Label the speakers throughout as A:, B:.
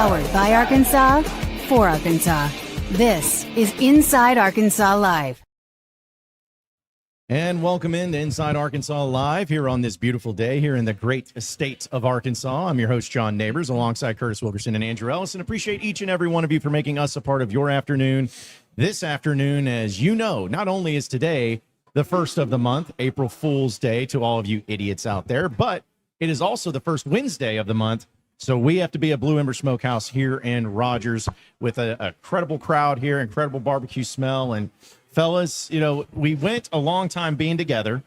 A: Powered by Arkansas, for Arkansas. This is Inside Arkansas Live.
B: And welcome into Inside Arkansas Live here on this beautiful day here in the great state of Arkansas. I'm your host, John Neighbors, alongside Curtis Wilkerson and Andrew Ellison. Appreciate each and every one of you for making us a part of your afternoon. This afternoon, as you know, not only is today the first of the month, April Fool's Day to all of you idiots out there, but it is also the first Wednesday of the month. So we have to be a Blue Ember Smokehouse here in Rogers with a credible crowd here, incredible barbecue smell. And fellas, you know, we went a long time being together,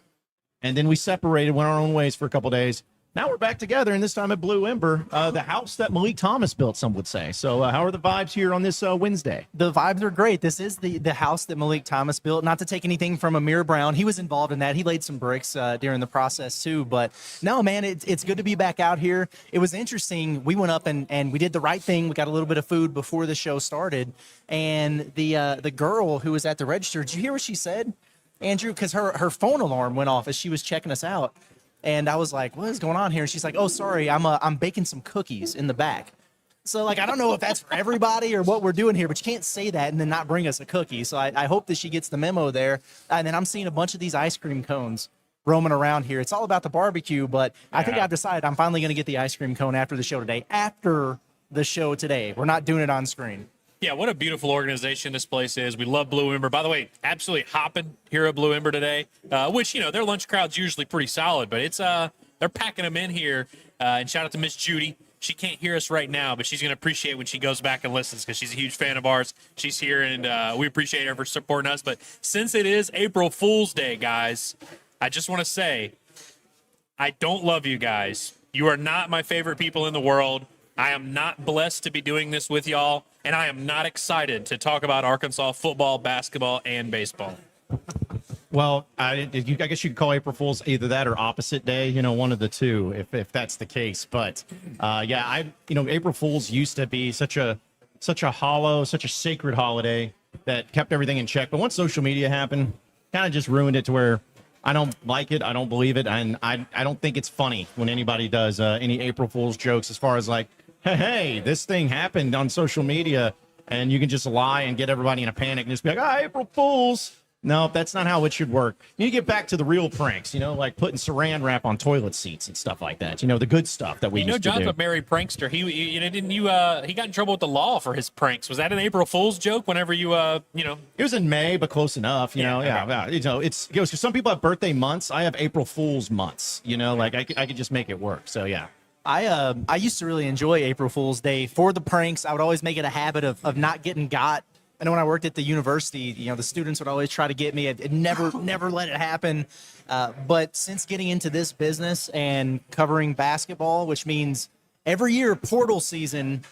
B: and then we separated, went our own ways for a couple days. Now we're back together, and this time at Blue Ember, the house that Malik Thomas built, some would say. So how are the vibes here on this Wednesday?
C: The vibes are great. This is the house that Malik Thomas built. Not to take anything from Amir Brown. He was involved in that. He laid some bricks during the process too. But no, man, it's good to be back out here. It was interesting. We went up and we did the right thing. We got a little bit of food before the show started. And the girl who was at the register, did you hear what she said, Andrew? Because her phone alarm went off as she was checking us out. And I was like, what is going on here? And she's like, oh, sorry, I'm baking some cookies in the back. So, like, I don't know if that's for everybody or what we're doing here, but you can't say that and then not bring us a cookie. So I hope that she gets the memo there. And then I'm seeing a bunch of these ice cream cones roaming around here. It's all about the barbecue, but I think I've decided I'm finally going to get the ice cream cone after the show today. After the show today. We're not doing it on screen.
D: Yeah, what a beautiful organization this place is. We love Blue Ember. By the way, absolutely hopping here at Blue Ember today, which, you know, their lunch crowd's usually pretty solid, but it's they're packing them in here. And shout out to Miss Judy. She can't hear us right now, but she's going to appreciate when she goes back and listens because she's a huge fan of ours. She's here, and we appreciate her for supporting us. But since it is April Fool's Day, guys, I just want to say I don't love you guys. You are not my favorite people in the world. I am not blessed to be doing this with y'all, and I am not excited to talk about Arkansas football, basketball, and baseball.
B: Well, I guess you could call April Fool's either that or opposite day, you know, one of the two, if that's the case. But yeah, April Fool's used to be such a hollow, such a sacred holiday that kept everything in check. But once social media happened, kind of just ruined it to where I don't like it, I don't believe it, and I don't think it's funny when anybody does any April Fool's jokes as far as like, hey, this thing happened on social media, and you can just lie and get everybody in a panic and just be like, April Fools. No, that's not how it should work. You need to get back to the real pranks, you know, like putting saran wrap on toilet seats and stuff like that. You know, the good stuff that we used to do.
D: John's a merry prankster. He got in trouble with the law for his pranks. Was that an April Fool's joke whenever you know?
B: It was in May, but close enough, you know. Yeah. You know, it goes, because some people have birthday months. I have April Fool's months, you know, like I could just make it work. So, yeah.
C: I used to really enjoy April Fool's Day for the pranks. I would always make it a habit of not getting got. I know when I worked at the university, you know, the students would always try to get me. It never let it happen. But since getting into this business and covering basketball, which means every year portal season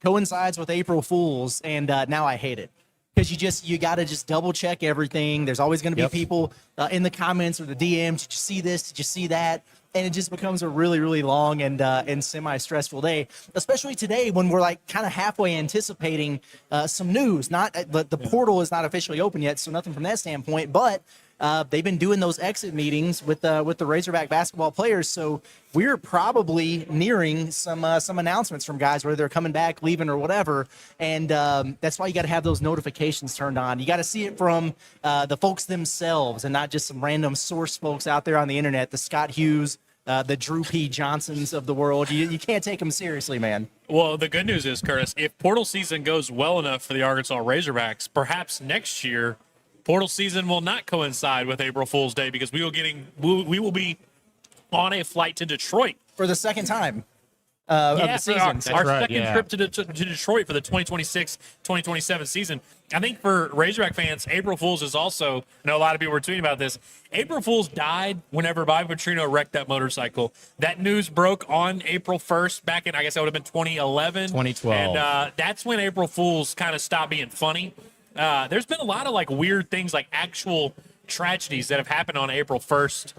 C: coincides with April Fool's, and now I hate it. Because you got to just double check everything. There's always going to be people in the comments or the DMs. Did you see this? Did you see that? And it just becomes a really, really long and semi-stressful day, especially today when we're like kind of halfway anticipating some news. Not the portal is not officially open yet, so nothing from that standpoint. But they've been doing those exit meetings with the Razorback basketball players, so we're probably nearing some announcements from guys, whether they're coming back, leaving, or whatever. And that's why you got to have those notifications turned on. You got to see it from the folks themselves and not just some random source folks out there on the internet, the Scott Hughes, the Drew P. Johnsons of the world. You can't take them seriously, man.
D: Well, the good news is, Curtis, if portal season goes well enough for the Arkansas Razorbacks, perhaps next year portal season will not coincide with April Fool's Day because we will be on a flight to Detroit
C: for the second time of the season.
D: Our second trip to Detroit for the 2026-2027 season. I think for Razorback fans, April Fool's is also, I know a lot of people were tweeting about this, April Fool's died whenever Bobby Petrino wrecked that motorcycle. That news broke on April 1st back in, I guess that would have been 2011.
B: 2012.
D: And that's when April Fool's kind of stopped being funny. There's been a lot of like weird things, like actual tragedies that have happened on April 1st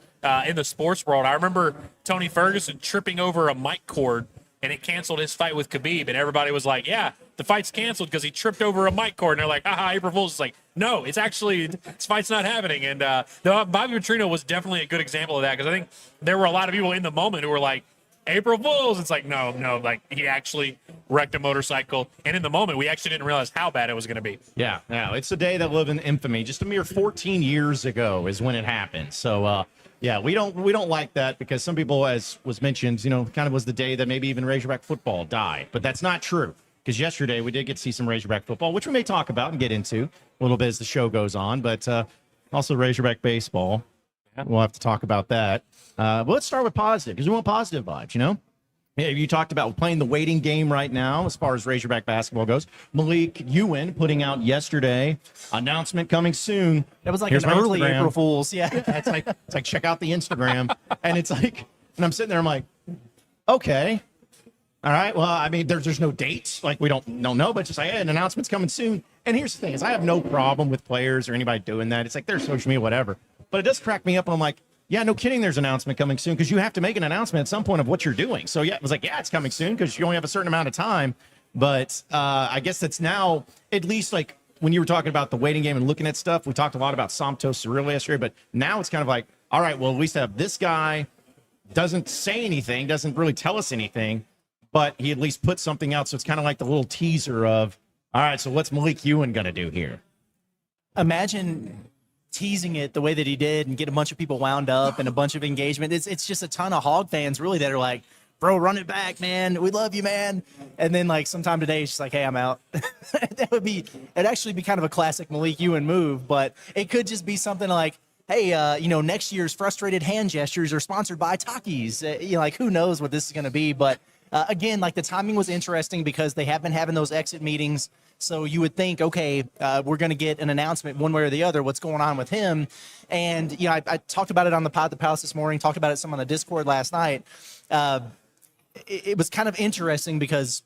D: in the sports world. I remember Tony Ferguson tripping over a mic cord and it canceled his fight with Khabib, and everybody was like, yeah, the fight's canceled because he tripped over a mic cord. And they're like, haha, April Fool's. It's like, no, it's actually, this fight's not happening. And Bobby Petrino was definitely a good example of that, because I think there were a lot of people in the moment who were like, April Fools. It's like, no, like he actually wrecked a motorcycle. And in the moment, we actually didn't realize how bad it was going to be.
B: Yeah, it's a day that lived in infamy. Just a mere 14 years ago is when it happened. So, yeah, we don't like that because some people, as was mentioned, kind of was the day that maybe even Razorback football died. But that's not true because yesterday we did get to see some Razorback football, which we may talk about and get into a little bit as the show goes on. But also Razorback baseball. We'll have to talk about that. But let's start with positive because we want positive vibes, Yeah, you talked about playing the waiting game right now as far as Razorback basketball goes. Malik Euan putting out yesterday, announcement coming soon.
C: That was like
B: Here's
C: an
B: my
C: early
B: Instagram.
C: April Fool's. Yeah.
B: It's like check out the Instagram. And it's like, and I'm sitting there, I'm like, okay. All right. Well, I mean, there's no dates. Like we don't know, but just like, hey, an announcement's coming soon. And here's the thing is I have no problem with players or anybody doing that. It's like their social media, whatever. But it does crack me up. And I'm like, yeah, no kidding. There's an announcement coming soon because you have to make an announcement at some point of what you're doing. So yeah, it was like, yeah, it's coming soon because you only have a certain amount of time. But I guess that's now at least like when you were talking about the waiting game and looking at stuff, we talked a lot about Santos Cirillo yesterday, but now it's kind of like, all right, well, at least have this guy doesn't say anything, doesn't really tell us anything, but he at least put something out. So it's kind of like the little teaser of, all right, so what's Malik Euan going to do here?
C: Imagine teasing it the way that he did and get a bunch of people wound up and a bunch of engagement. It's just a ton of Hog fans really that are like, bro, run it back, man. We love you, man. And then like sometime today, it's just like, hey, I'm out. It'd actually be kind of a classic Malik Euan move, but it could just be something like, hey, next year's frustrated hand gestures are sponsored by Takis. Like who knows what this is going to be. But again, like the timing was interesting because they have been having those exit meetings. So you would think, okay, we're going to get an announcement one way or the other, what's going on with him. And, I talked about it on the Pod the Palace this morning, talked about it some on the Discord last night. It was kind of interesting because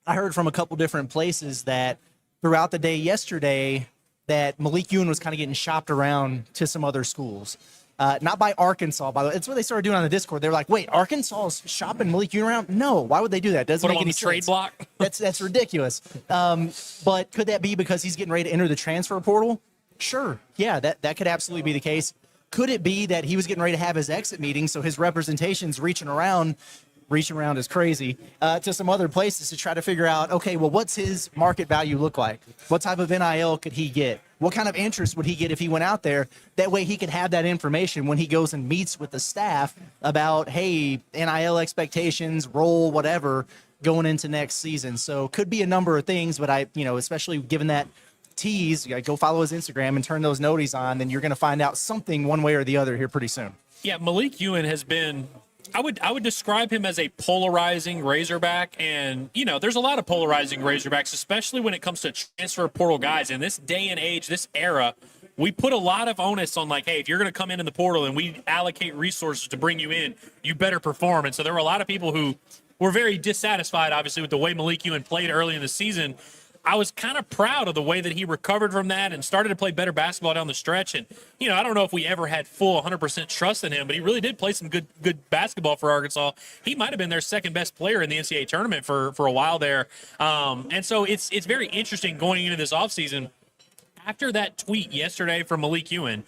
C: I heard from a couple different places that throughout the day yesterday that Malik Euan was kind of getting shopped around to some other schools. Not by Arkansas, by the way. It's what they started doing on the Discord. They were like, wait, Arkansas is shopping Malik Euan around? No, why would they do that? Doesn't
D: Put
C: make
D: him on
C: any
D: the trade
C: sense.
D: block.
C: That's ridiculous. But could that be because he's getting ready to enter the transfer portal? Sure. Yeah, that could absolutely be the case. Could it be that he was getting ready to have his exit meeting, so his representation's reaching around is crazy, to some other places to try to figure out, okay, well, what's his market value look like? What type of NIL could he get? What kind of interest would he get if he went out there? That way he could have that information when he goes and meets with the staff about, hey, NIL expectations, role, whatever, going into next season. So could be a number of things, but especially given that tease, you gotta go follow his Instagram and turn those noties on, then you're going to find out something one way or the other here pretty soon.
D: Yeah, Malik Euan has been, I would describe him as a polarizing Razorback, and there's a lot of polarizing Razorbacks, especially when it comes to transfer portal guys. In this day and age, this era, we put a lot of onus on like, hey, if you're going to come in the portal and we allocate resources to bring you in, you better perform. And so there were a lot of people who were very dissatisfied, obviously, with the way Malik Euan played early in the season. I was kind of proud of the way that he recovered from that and started to play better basketball down the stretch. And, I don't know if we ever had full 100% trust in him, but he really did play some good basketball for Arkansas. He might have been their second best player in the NCAA tournament for a while there. And so it's very interesting going into this offseason. After that tweet yesterday from Malik Euan,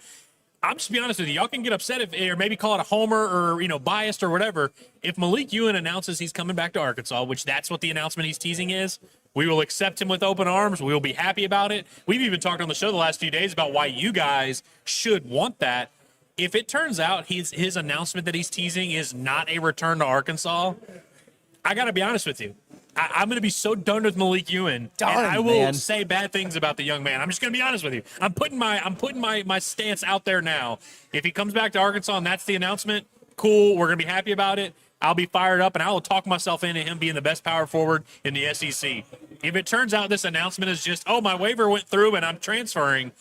D: I'm just be honest with you. Y'all can get upset or maybe call it a homer or, biased or whatever. If Malik Euan announces he's coming back to Arkansas, which that's what the announcement he's teasing is, we will accept him with open arms. We will be happy about it. We've even talked on the show the last few days about why you guys should want that. If it turns out his announcement that he's teasing is not a return to Arkansas, I got to be honest with you. I'm going to be so done with Malik Euan, and I will say bad things about the young man. I'm just going to be honest with you. I'm putting my stance out there now. If he comes back to Arkansas and that's the announcement, cool. We're going to be happy about it. I'll be fired up, and I will talk myself into him being the best power forward in the SEC. If it turns out this announcement is just, oh, my waiver went through and I'm transferring,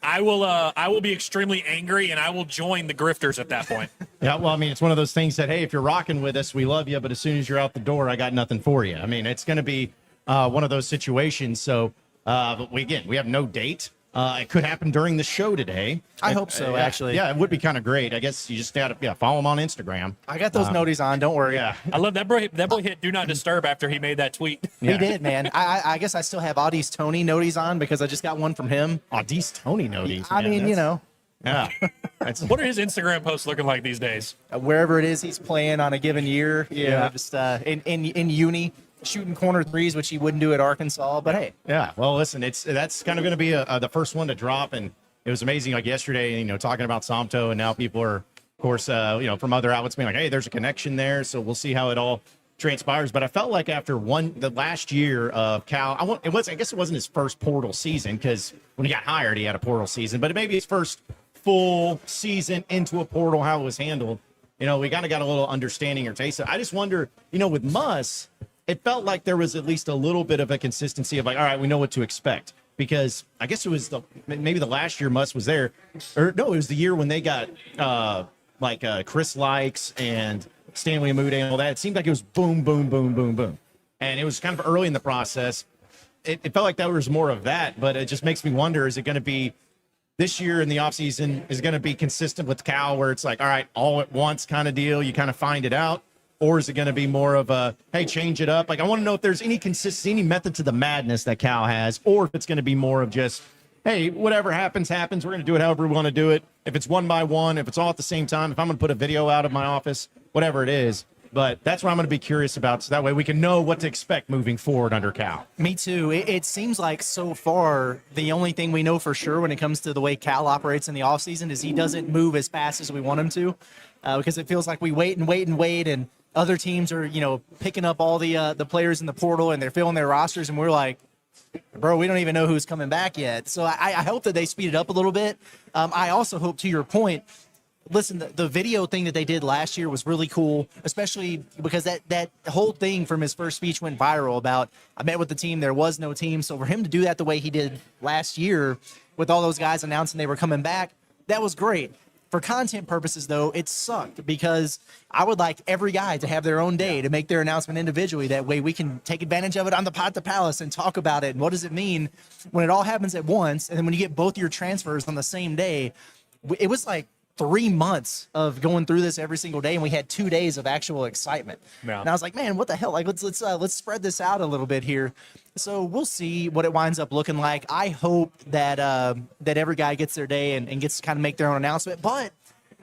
D: I will be extremely angry, and I will join the grifters at that point.
B: Yeah, well, I mean, it's one of those things that, hey, if you're rocking with us, we love you, but as soon as you're out the door, I got nothing for you. I mean, it's going to be one of those situations. So, but we have no date. It could happen during the show today.
C: I hope so, actually.
B: Yeah, it would be kind of great. I guess you just got to follow him on Instagram.
C: I got those noties on. Don't worry.
B: Yeah.
D: I love that boy. That boy hit Do Not Disturb after he made that tweet.
C: He did, man. I guess I still have Audie's Tony noties on because I just got one from him.
B: Audie's Tony noties.
C: I mean,
B: Yeah.
D: What are his Instagram posts looking like these days?
C: Wherever it is he's playing on a given year, just in uni, shooting corner threes, which he wouldn't do at Arkansas. But hey,
B: Yeah, well, listen, that's kind of going to be the first one to drop, and it was amazing. Like yesterday, talking about Somto, and now people are, of course, from other outlets being like, hey, there's a connection there, so we'll see how it all transpires. But I felt like after the last year of Cal, I guess it wasn't his first portal season, because when he got hired, he had a portal season, but it may be his first full season into a portal, how it was handled. We kind of got a little understanding or taste of it. I just wonder, with Muss, it felt like there was at least a little bit of a consistency of like, all right, we know what to expect. Because I guess it was maybe the last year Muss was there, or no, it was the year when they got Chris Likes and Stanley Amude and all that. It seemed like it was boom, boom, boom, boom, boom. And it was kind of early in the process. It felt like that was more of that, but it just makes me wonder, is it going to be this year in the offseason, is it going to be consistent with Cal where it's like, all right, all at once kind of deal, you kind of find it out? Or is it going to be more of a, hey, change it up? Like, I want to know if there's any consistency, any method to the madness that Cal has, or if it's going to be more of just, hey, whatever happens, happens. We're going to do it however we want to do it. If it's one by one, if it's all at the same time, if I'm going to put a video out of my office, whatever it is. But that's what I'm going to be curious about, so that way we can know what to expect moving forward under Cal.
C: Me too. It seems like so far the only thing we know for sure when it comes to the way Cal operates in the offseason is he doesn't move as fast as we want him to, because it feels like we wait and wait and wait, and other teams are, picking up all the players in the portal and they're filling their rosters, and we're like, bro, we don't even know who's coming back yet. So I hope that they speed it up a little bit. I also hope, to your point, listen, the video thing that they did last year was really cool, especially because that whole thing from his first speech went viral about, I met with the team, there was no team. So for him to do that the way he did last year with all those guys announcing they were coming back, that was great. For content purposes, though, it sucked because I would like every guy to have their own day to make their announcement individually. That way we can take advantage of it on the Pod to Palace and talk about it. And what does it mean when it all happens at once? And then when you get both your transfers on the same day, it was like 3 months of going through this every single day, and we had 2 days of actual excitement. Yeah. And I was like, man, what the hell? Like, let's spread this out a little bit here. So we'll see what it winds up looking like. I hope that that every guy gets their day and gets to kind of make their own announcement. But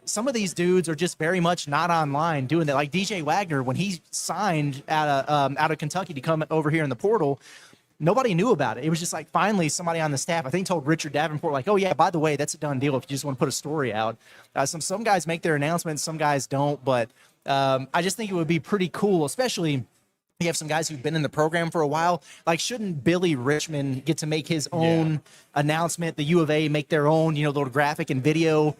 C: some of these dudes are just very much not online doing that. Like DJ Wagner, when he signed out of Kentucky to come over here in the portal, nobody knew about it. It was just like finally somebody on the staff, I think, told Richard Davenport, like, oh, yeah, by the way, that's a done deal if you just want to put a story out. Some guys make their announcements, some guys don't. But I just think it would be pretty cool, especially you have some guys who've been in the program for a while. Like, shouldn't Billy Richmond get to make his own announcement? The U of A make their own, little graphic and video.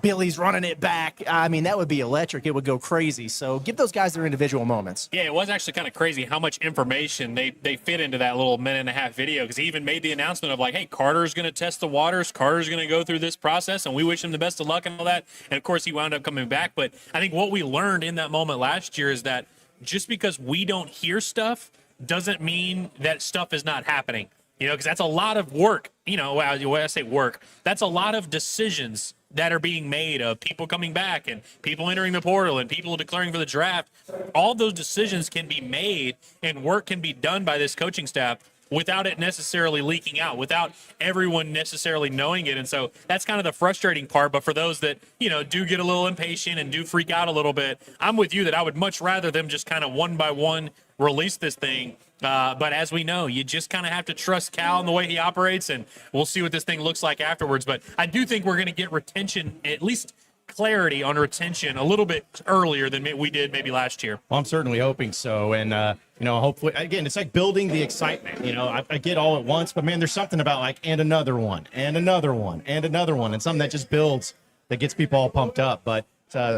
C: Billy's running it back. I mean, that would be electric. It would go crazy. So give those guys their individual moments.
D: Yeah, it was actually kind of crazy how much information they fit into that little minute-and-a-half video, because he even made the announcement of like, hey, Carter's going to test the waters. Carter's going to go through this process, and we wish him the best of luck and all that. And, of course, he wound up coming back. But I think what we learned in that moment last year is that just because we don't hear stuff doesn't mean that stuff is not happening. Because that's a lot of work. When I say work, that's a lot of decisions that are being made of people coming back and people entering the portal and people declaring for the draft. All those decisions can be made and work can be done by this coaching staff without it necessarily leaking out, without everyone necessarily knowing it. And so that's kind of the frustrating part. But for those that, do get a little impatient and do freak out a little bit, I'm with you that I would much rather them just kind of one by one release this thing. But as we know, you just kind of have to trust Cal and the way he operates, and we'll see what this thing looks like afterwards. But I do think we're going to get retention, at least clarity on retention, a little bit earlier than we did maybe last year.
B: Well, I'm certainly hoping so. And, hopefully, again, it's like building the excitement. I get all at once, but, man, there's something about like, and another one, and another one, and another one, and something that just builds, that gets people all pumped up. But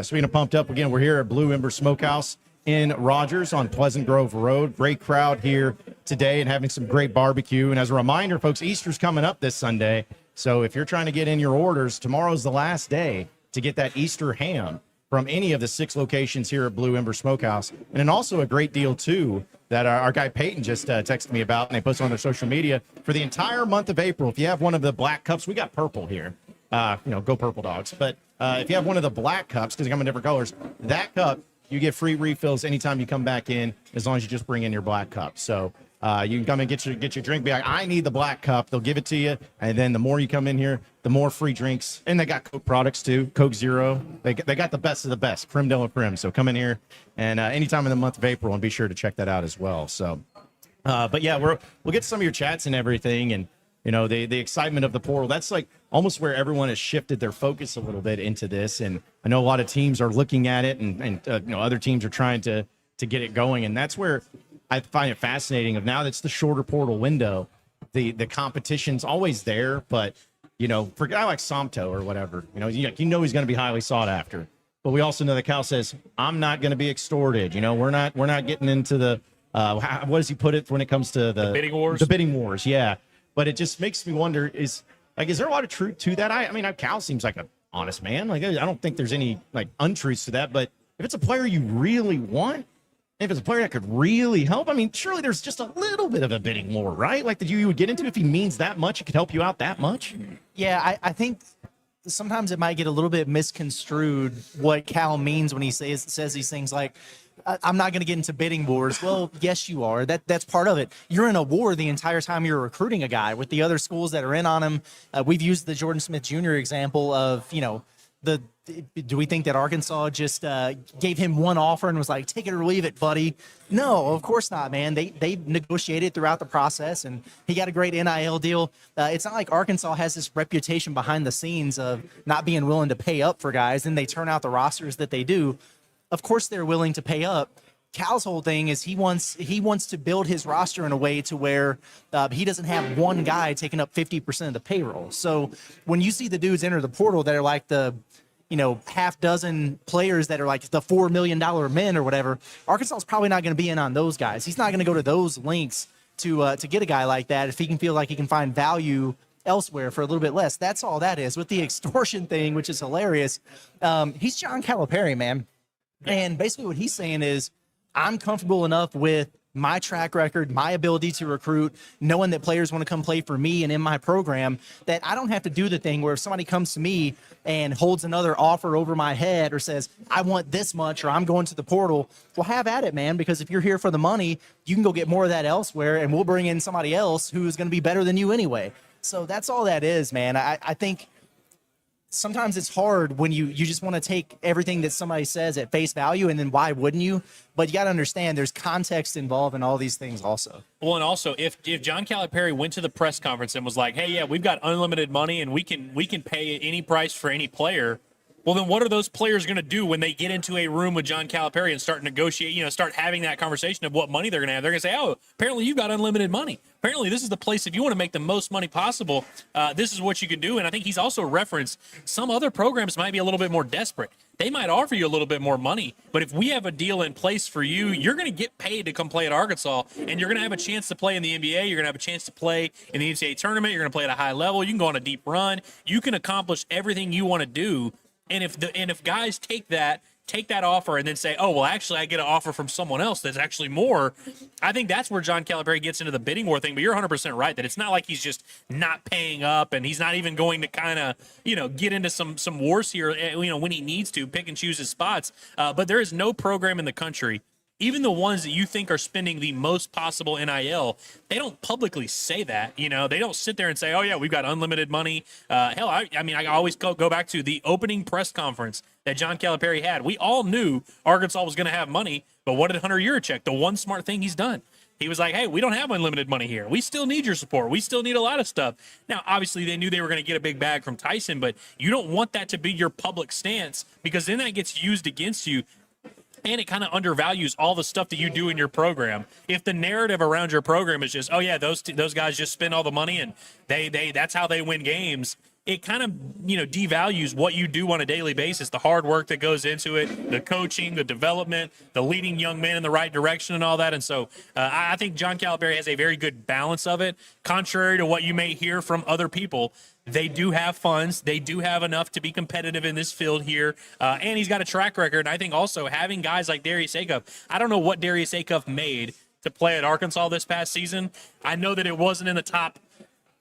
B: speaking of pumped up, again, we're here at Blue Ember Smokehouse in Rogers on Pleasant Grove Road. Great crowd here today and having some great barbecue. And as a reminder, folks, Easter's coming up this Sunday. So if you're trying to get in your orders, tomorrow's the last day to get that Easter ham from any of the 6 locations here at Blue Ember Smokehouse. And then also a great deal, too, that our guy Peyton just texted me about, and they posted on their social media. For the entire month of April, if you have one of the black cups, we got purple here. Go Purple Dogs. But if you have one of the black cups, because they come in different colors, that cup, you get free refills anytime you come back in, as long as you just bring in your black cup. So You can come and get your drink. Be like, I need the black cup. They'll give it to you. And then the more you come in here, the more free drinks. And they got Coke products too. Coke Zero. They got the best of the best. Creme de la creme. So come in here and anytime in the month of April, and be sure to check that out as well. So, but yeah, we'll get some of your chats and everything. And, you know, the excitement of the portal. That's like almost where everyone has shifted their focus a little bit into this. And I know a lot of teams are looking at it, and you know, other teams are trying to get it going. And that's where I find it fascinating of now that's the shorter portal window. The competition's always there, but, you know, for a guy like Somto or whatever, you know he's going to be highly sought after. But we also know that Cal says, I'm not going to be extorted. You know, we're not what does he put it when it comes to the
D: bidding wars? The
B: bidding wars, yeah. But it just makes me wonder, is there a lot of truth to that? I mean, Cal seems like an honest man. Like, I don't think there's any like untruths to that. But if it's a player you really want, if it's a player that could really help, I mean, surely there's just a little bit of a bidding war, right? Like that you would get into if he means that much, it could help you out that much.
C: Yeah, I think sometimes it might get a little bit misconstrued what Cal means when he says these things like, I'm not going to get into bidding wars. Well, yes, you are. That's part of it. You're in a war the entire time you're recruiting a guy with the other schools that are in on him. We've used the Jordan Smith Jr. example of, you know, do we think that Arkansas just gave him one offer and was like, take it or leave it, buddy? No, of course not, man. They negotiated throughout the process, and he got a great NIL deal. It's not like Arkansas has this reputation behind the scenes of not being willing to pay up for guys, and they turn out the rosters that they do. Of course they're willing to pay up. Cal's whole thing is he wants to build his roster in a way to where he doesn't have one guy taking up 50% of the payroll. So when you see the dudes enter the portal that are like the, you know, half dozen players that are like the $4 million men or whatever, Arkansas is probably not going to be in on those guys. He's not going to go to those lengths to get a guy like that if he can feel like he can find value elsewhere for a little bit less. That's all that is. With the extortion thing, which is hilarious, he's John Calipari, man. And basically what he's saying is, I'm comfortable enough with my track record, my ability to recruit, knowing that players want to come play for me and in my program, that I don't have to do the thing where if somebody comes to me and holds another offer over my head or says, I want this much or I'm going to the portal, well, have at it, man, because if you're here for the money, you can go get more of that elsewhere, and we'll bring in somebody else who's going to be better than you anyway. So that's all that is, man. I think sometimes it's hard when you just want to take everything that somebody says at face value, and then why wouldn't you? But you got to understand there's context involved in all these things also.
D: Well, and also if John Calipari went to the press conference and was like, hey, yeah, we've got unlimited money and we can pay any price for any player, well, then what are those players going to do when they get into a room with John Calipari and start negotiate, you know, start having that conversation of what money they're going to have? They're going to say, oh, apparently you've got unlimited money. Apparently this is the place, if you want to make the most money possible, this is what you can do. And I think he's also referenced some other programs might be a little bit more desperate. They might offer you a little bit more money, but if we have a deal in place for you, you're going to get paid to come play at Arkansas, and you're going to have a chance to play in the NBA. You're going to have a chance to play in the NCAA tournament. You're going to play at a high level. You can go on a deep run. You can accomplish everything you want to do. And if guys take that offer and then say, oh, well, actually, I get an offer from someone else that's actually more, I think that's where John Calipari gets into the bidding war thing. But you're 100% right that it's not like he's just not paying up, and he's not even going to kind of, you know, get into some wars here, you know, when he needs to pick and choose his spots. But there is no program in the country, even the ones that you think are spending the most possible NIL, they don't publicly say that. You know, they don't sit there and say, oh, yeah, we've got unlimited money. Hell, I mean, I always go back to the opening press conference that John Calipari had. We all knew Arkansas was going to have money, but what did Hunter Yurachek, the one smart thing he's done? He was like, hey, we don't have unlimited money here. We still need your support. We still need a lot of stuff. Now, obviously, they knew they were going to get a big bag from Tyson, but you don't want that to be your public stance, because then that gets used against you. And it kind of undervalues all the stuff that you do in your program. If the narrative around your program is just, oh yeah, those guys just spend all the money and they that's how they win games, it kind of, you know, devalues what you do on a daily basis, the hard work that goes into it, the coaching, the development, the leading young men in the right direction and all that. And so I think John Calipari has a very good balance of it, contrary to what you may hear from other people. They do have funds. They do have enough to be competitive in this field here. And he's got a track record. And I think also having guys like Darius Acuff, I don't know what Darius Acuff made to play at Arkansas this past season. I know that it wasn't in the top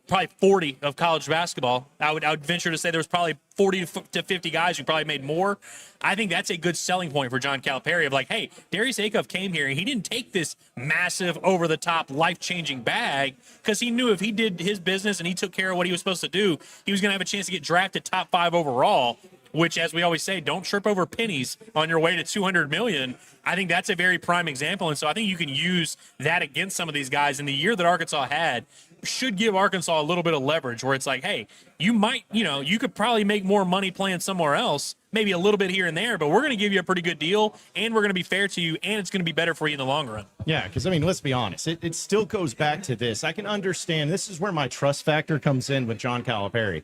D: probably 40 of college basketball. I would venture to say there was probably 40 to 50 guys who probably made more. I think that's a good selling point for John Calipari of like, hey, Darius Acuff came here and he didn't take this massive, over-the-top, life-changing bag because he knew if he did his business and he took care of what he was supposed to do, he was going to have a chance to get drafted top 5 overall, which, as we always say, don't trip over pennies on your way to $200 million. I think that's a very prime example. And so I think you can use that against some of these guys. In the year that Arkansas had, should give Arkansas a little bit of leverage where it's like, hey, you might, you could probably make more money playing somewhere else, maybe a little bit here and there, but we're going to give you a pretty good deal and we're going to be fair to you and it's going to be better for you in the long run.
B: Yeah, because, I mean, let's be honest. It still goes back to this. I can understand. This is where my trust factor comes in with John Calipari.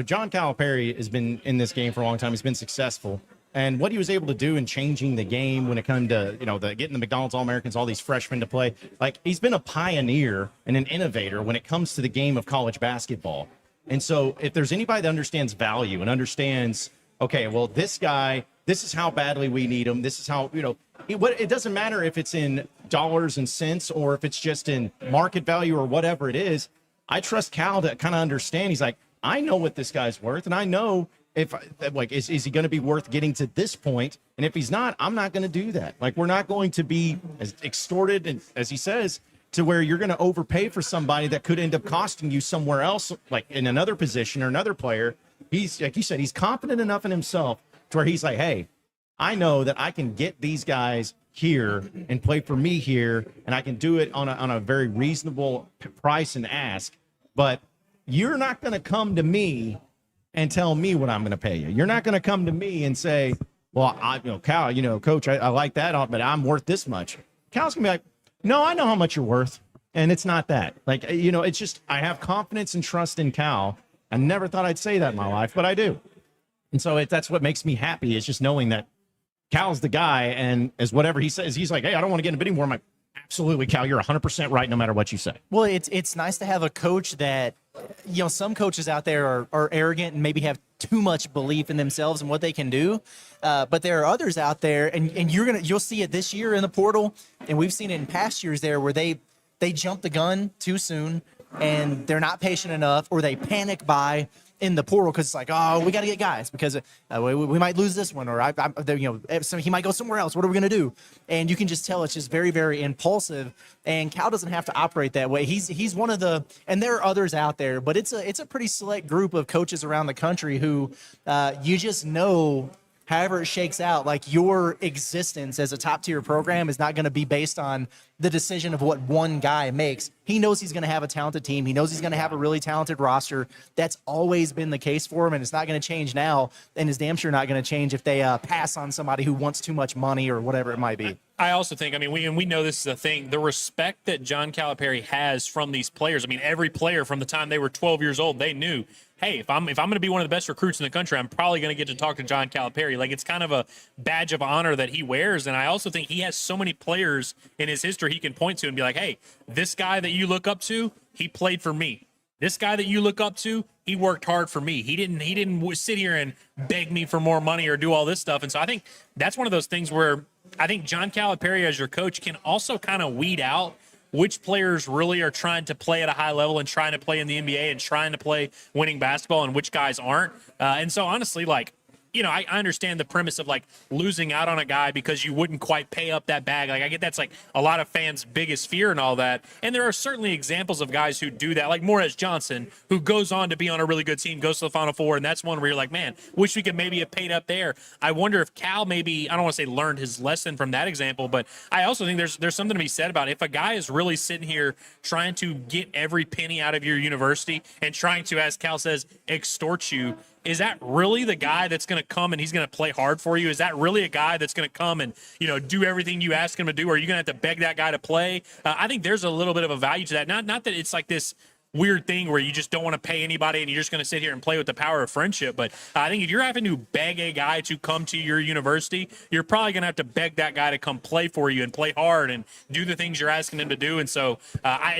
B: John Calipari has been in this game for a long time. He's been successful. And what he was able to do in changing the game when it comes to, getting the McDonald's All-Americans, all these freshmen to play, like he's been a pioneer and an innovator when it comes to the game of college basketball. And so if there's anybody that understands value and understands, okay, well, this guy, this is how badly we need him. This is how, it doesn't matter if it's in dollars and cents or if it's just in market value or whatever it is. I trust Cal to kind of understand. He's like, I know what this guy's worth, and I know if is he going to be worth getting to this point? And if he's not, I'm not going to do that. Like, we're not going to be as extorted, and as he says, to where you're going to overpay for somebody that could end up costing you somewhere else, like in another position or another player. He's, like you said, he's confident enough in himself to where he's like, hey, I know that I can get these guys here and play for me here, and I can do it on a very reasonable price and ask, but you're not going to come to me and tell me what I'm going to pay you. You're not going to come to me and say, well, Cal, coach, I like that, but I'm worth this much. Cal's going to be like, no, I know how much you're worth, and it's not that. Like, it's just I have confidence and trust in Cal. I never thought I'd say that in my life, but I do. And so that's what makes me happy, is just knowing that Cal's the guy, and as whatever he says, he's like, hey, I don't want to get in a bidding war. I'm like, absolutely, Cal, you're 100% right no matter what you say.
C: Well, it's nice to have a coach that, some coaches out there are arrogant and maybe have too much belief in themselves and what they can do. But there are others out there, and you'll see it this year in the portal, and we've seen it in past years there where they jump the gun too soon and they're not patient enough, or they panic buy in the portal because it's like, oh, we got to get guys because we might lose this one, or so he might go somewhere else. What are we going to do? And you can just tell it's just very, very impulsive. And Cal doesn't have to operate that way. He's one of the, and there are others out there, but it's a pretty select group of coaches around the country who you just know, however it shakes out, like your existence as a top-tier program is not going to be based on the decision of what one guy makes. He knows he's going to have a talented team. He knows he's going to have a really talented roster. That's always been the case for him, and it's not going to change now, and it's damn sure not going to change if they pass on somebody who wants too much money or whatever it might be.
D: I also think, we know this is a thing, the respect that John Calipari has from these players. Every player from the time they were 12 years old, they knew, hey, if I'm going to be one of the best recruits in the country, I'm probably going to get to talk to John Calipari. Like, it's kind of a badge of honor that he wears. And I also think he has so many players in his history he can point to and be like, hey, this guy that you look up to, he played for me. This guy that you look up to, he worked hard for me. He didn't sit here and beg me for more money or do all this stuff. And so I think that's one of those things where I think John Calipari as your coach can also kind of weed out which players really are trying to play at a high level and trying to play in the NBA and trying to play winning basketball and which guys aren't. And so honestly, I understand the premise of losing out on a guy because you wouldn't quite pay up that bag. I get that's a lot of fans' biggest fear and all that. And there are certainly examples of guys who do that, like Morez Johnson, who goes on to be on a really good team, goes to the Final Four, and that's one where you're like, man, wish we could maybe have paid up there. I wonder if Cal maybe, I don't want to say learned his lesson from that example, but I also think there's something to be said about if a guy is really sitting here trying to get every penny out of your university and trying to, as Cal says, extort you. Is that really the guy that's going to come and he's going to play hard for you? Is that really a guy that's going to come and, do everything you ask him to do? Or are you going to have to beg that guy to play? I think there's a little bit of a value to that. Not that it's like this weird thing where you just don't want to pay anybody and you're just going to sit here and play with the power of friendship. But I think if you're having to beg a guy to come to your university, you're probably going to have to beg that guy to come play for you and play hard and do the things you're asking him to do. And so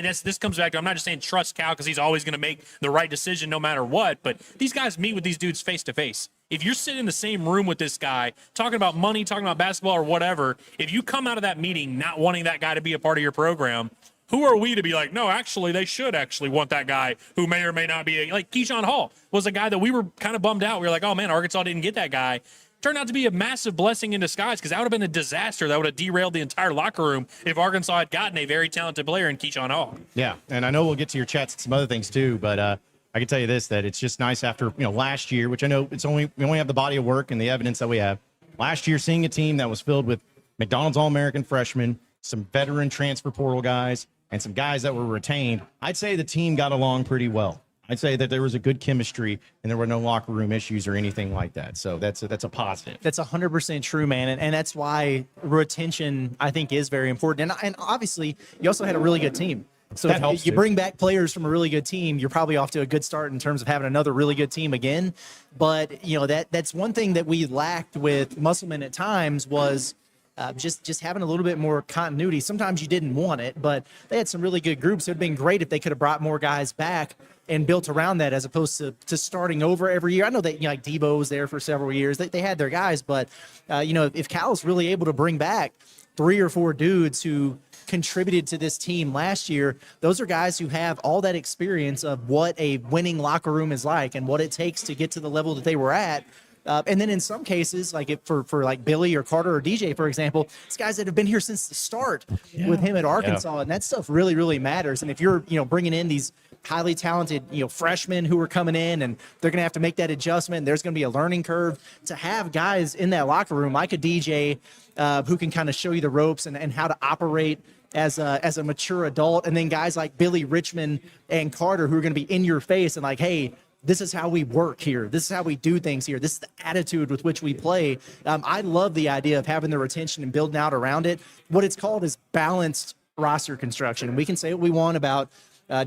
D: this comes back to, I'm not just saying trust Cal because he's always going to make the right decision no matter what, but these guys meet with these dudes face to face. If you're sitting in the same room with this guy, talking about money, talking about basketball or whatever, if you come out of that meeting not wanting that guy to be a part of your program, who are we to be like, no, actually, they should actually want that guy who may or may not be like Keyshawn Hall was a guy that we were kind of bummed out. We were like, oh man, Arkansas didn't get that guy. Turned out to be a massive blessing in disguise because that would have been a disaster. That would have derailed the entire locker room if Arkansas had gotten a very talented player in Keyshawn Hall.
B: Yeah, and I know we'll get to your chats and some other things too, but I can tell you this, that it's just nice after last year, which I know we only have the body of work and the evidence that we have. Last year, seeing a team that was filled with McDonald's All-American freshmen, some veteran transfer portal guys, and some guys that were retained, I'd say the team got along pretty well. I'd say that there was a good chemistry and there were no locker room issues or anything like that. So that's a positive.
C: That's 100% true, man. And that's why retention, I think, is very important. And obviously, you also had a really good team. So
B: that
C: if
B: helps
C: you
B: too.
C: bring back players from a really good team, you're probably off to a good start in terms of having another really good team again. But, that's one thing that we lacked with Musselman at times was just having a little bit more continuity. Sometimes you didn't want it, but they had some really good groups. It would have been great if they could have brought more guys back and built around that as opposed to starting over every year. I know that like Debo was there for several years. They had their guys, but if Cal's really able to bring back 3 or 4 dudes who contributed to this team last year, those are guys who have all that experience of what a winning locker room is like and what it takes to get to the level that they were at. And then in some cases, like for like Billy or Carter or DJ, for example, it's guys that have been here since the start with him at Arkansas. And that stuff really, really matters. And if you're, bringing in these highly talented, freshmen who are coming in and they're going to have to make that adjustment, there's going to be a learning curve to have guys in that locker room like a DJ who can kind of show you the ropes and how to operate as a mature adult. And then guys like Billy, Richmond, and Carter who are going to be in your face and like, hey, this is how we work here. This is how we do things here. This is the attitude with which we play. I love the idea of having the retention and building out around it. What it's called is balanced roster construction. And we can say what we want about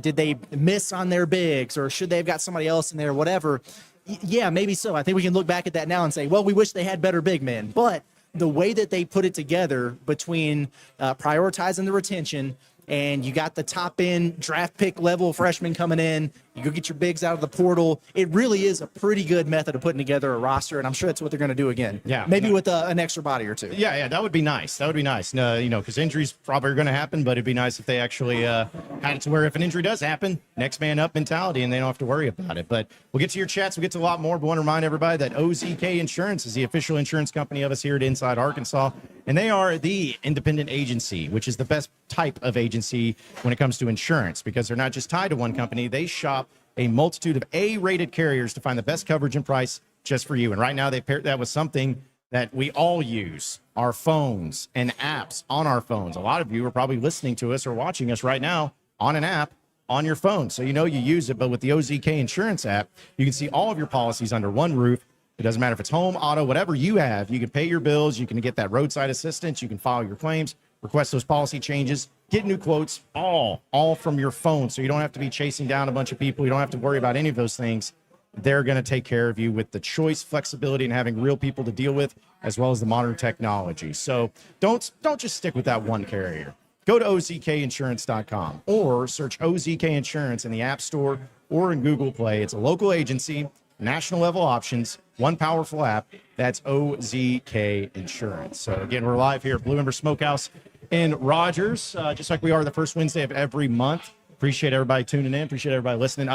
C: did they miss on their bigs or should they have got somebody else in there, whatever. Yeah, maybe so. I think we can look back at that now and say, well, we wish they had better big men. But the way that they put it together between prioritizing the retention and you got the top end draft pick level freshman coming in, you go get your bigs out of the portal. It really is a pretty good method of putting together a roster, and I'm sure that's what they're going to do again.
B: Yeah.
C: Maybe with an extra body or two.
B: Yeah, that would be nice. That would be nice. Because injuries probably are going to happen, but it'd be nice if they actually had it to where if an injury does happen, next man up mentality, and they don't have to worry about it. But we'll get to your chats. We'll get to a lot more, but want to remind everybody that OZK Insurance is the official insurance company of us here at Inside Arkansas, and they are the independent agency, which is the best type of agency when it comes to insurance because they're not just tied to one company. They shop a multitude of A-rated carriers to find the best coverage and price just for you. And right now they paired that with something that we all use, our phones and apps on our phones. A lot of you are probably listening to us or watching us right now on an app on your phone. So you use it, but with the OZK Insurance app, you can see all of your policies under one roof. It doesn't matter if it's home, auto, whatever you have. You can pay your bills. You can get that roadside assistance. You can file your claims, request those policy changes, get new quotes, all from your phone. So you don't have to be chasing down a bunch of people. You don't have to worry about any of those things. They're going to take care of you with the choice, flexibility, and having real people to deal with, as well as the modern technology. So don't just stick with that one carrier. Go to ozkinsurance.com or search OZK Insurance in the App Store or in Google Play. It's a local agency, national level options, one powerful app. That's OZK Insurance. So again, we're live here at Blue Ember Smokehouse in Rogers, just like we are the first Wednesday of every month. Appreciate everybody tuning in. Appreciate everybody listening.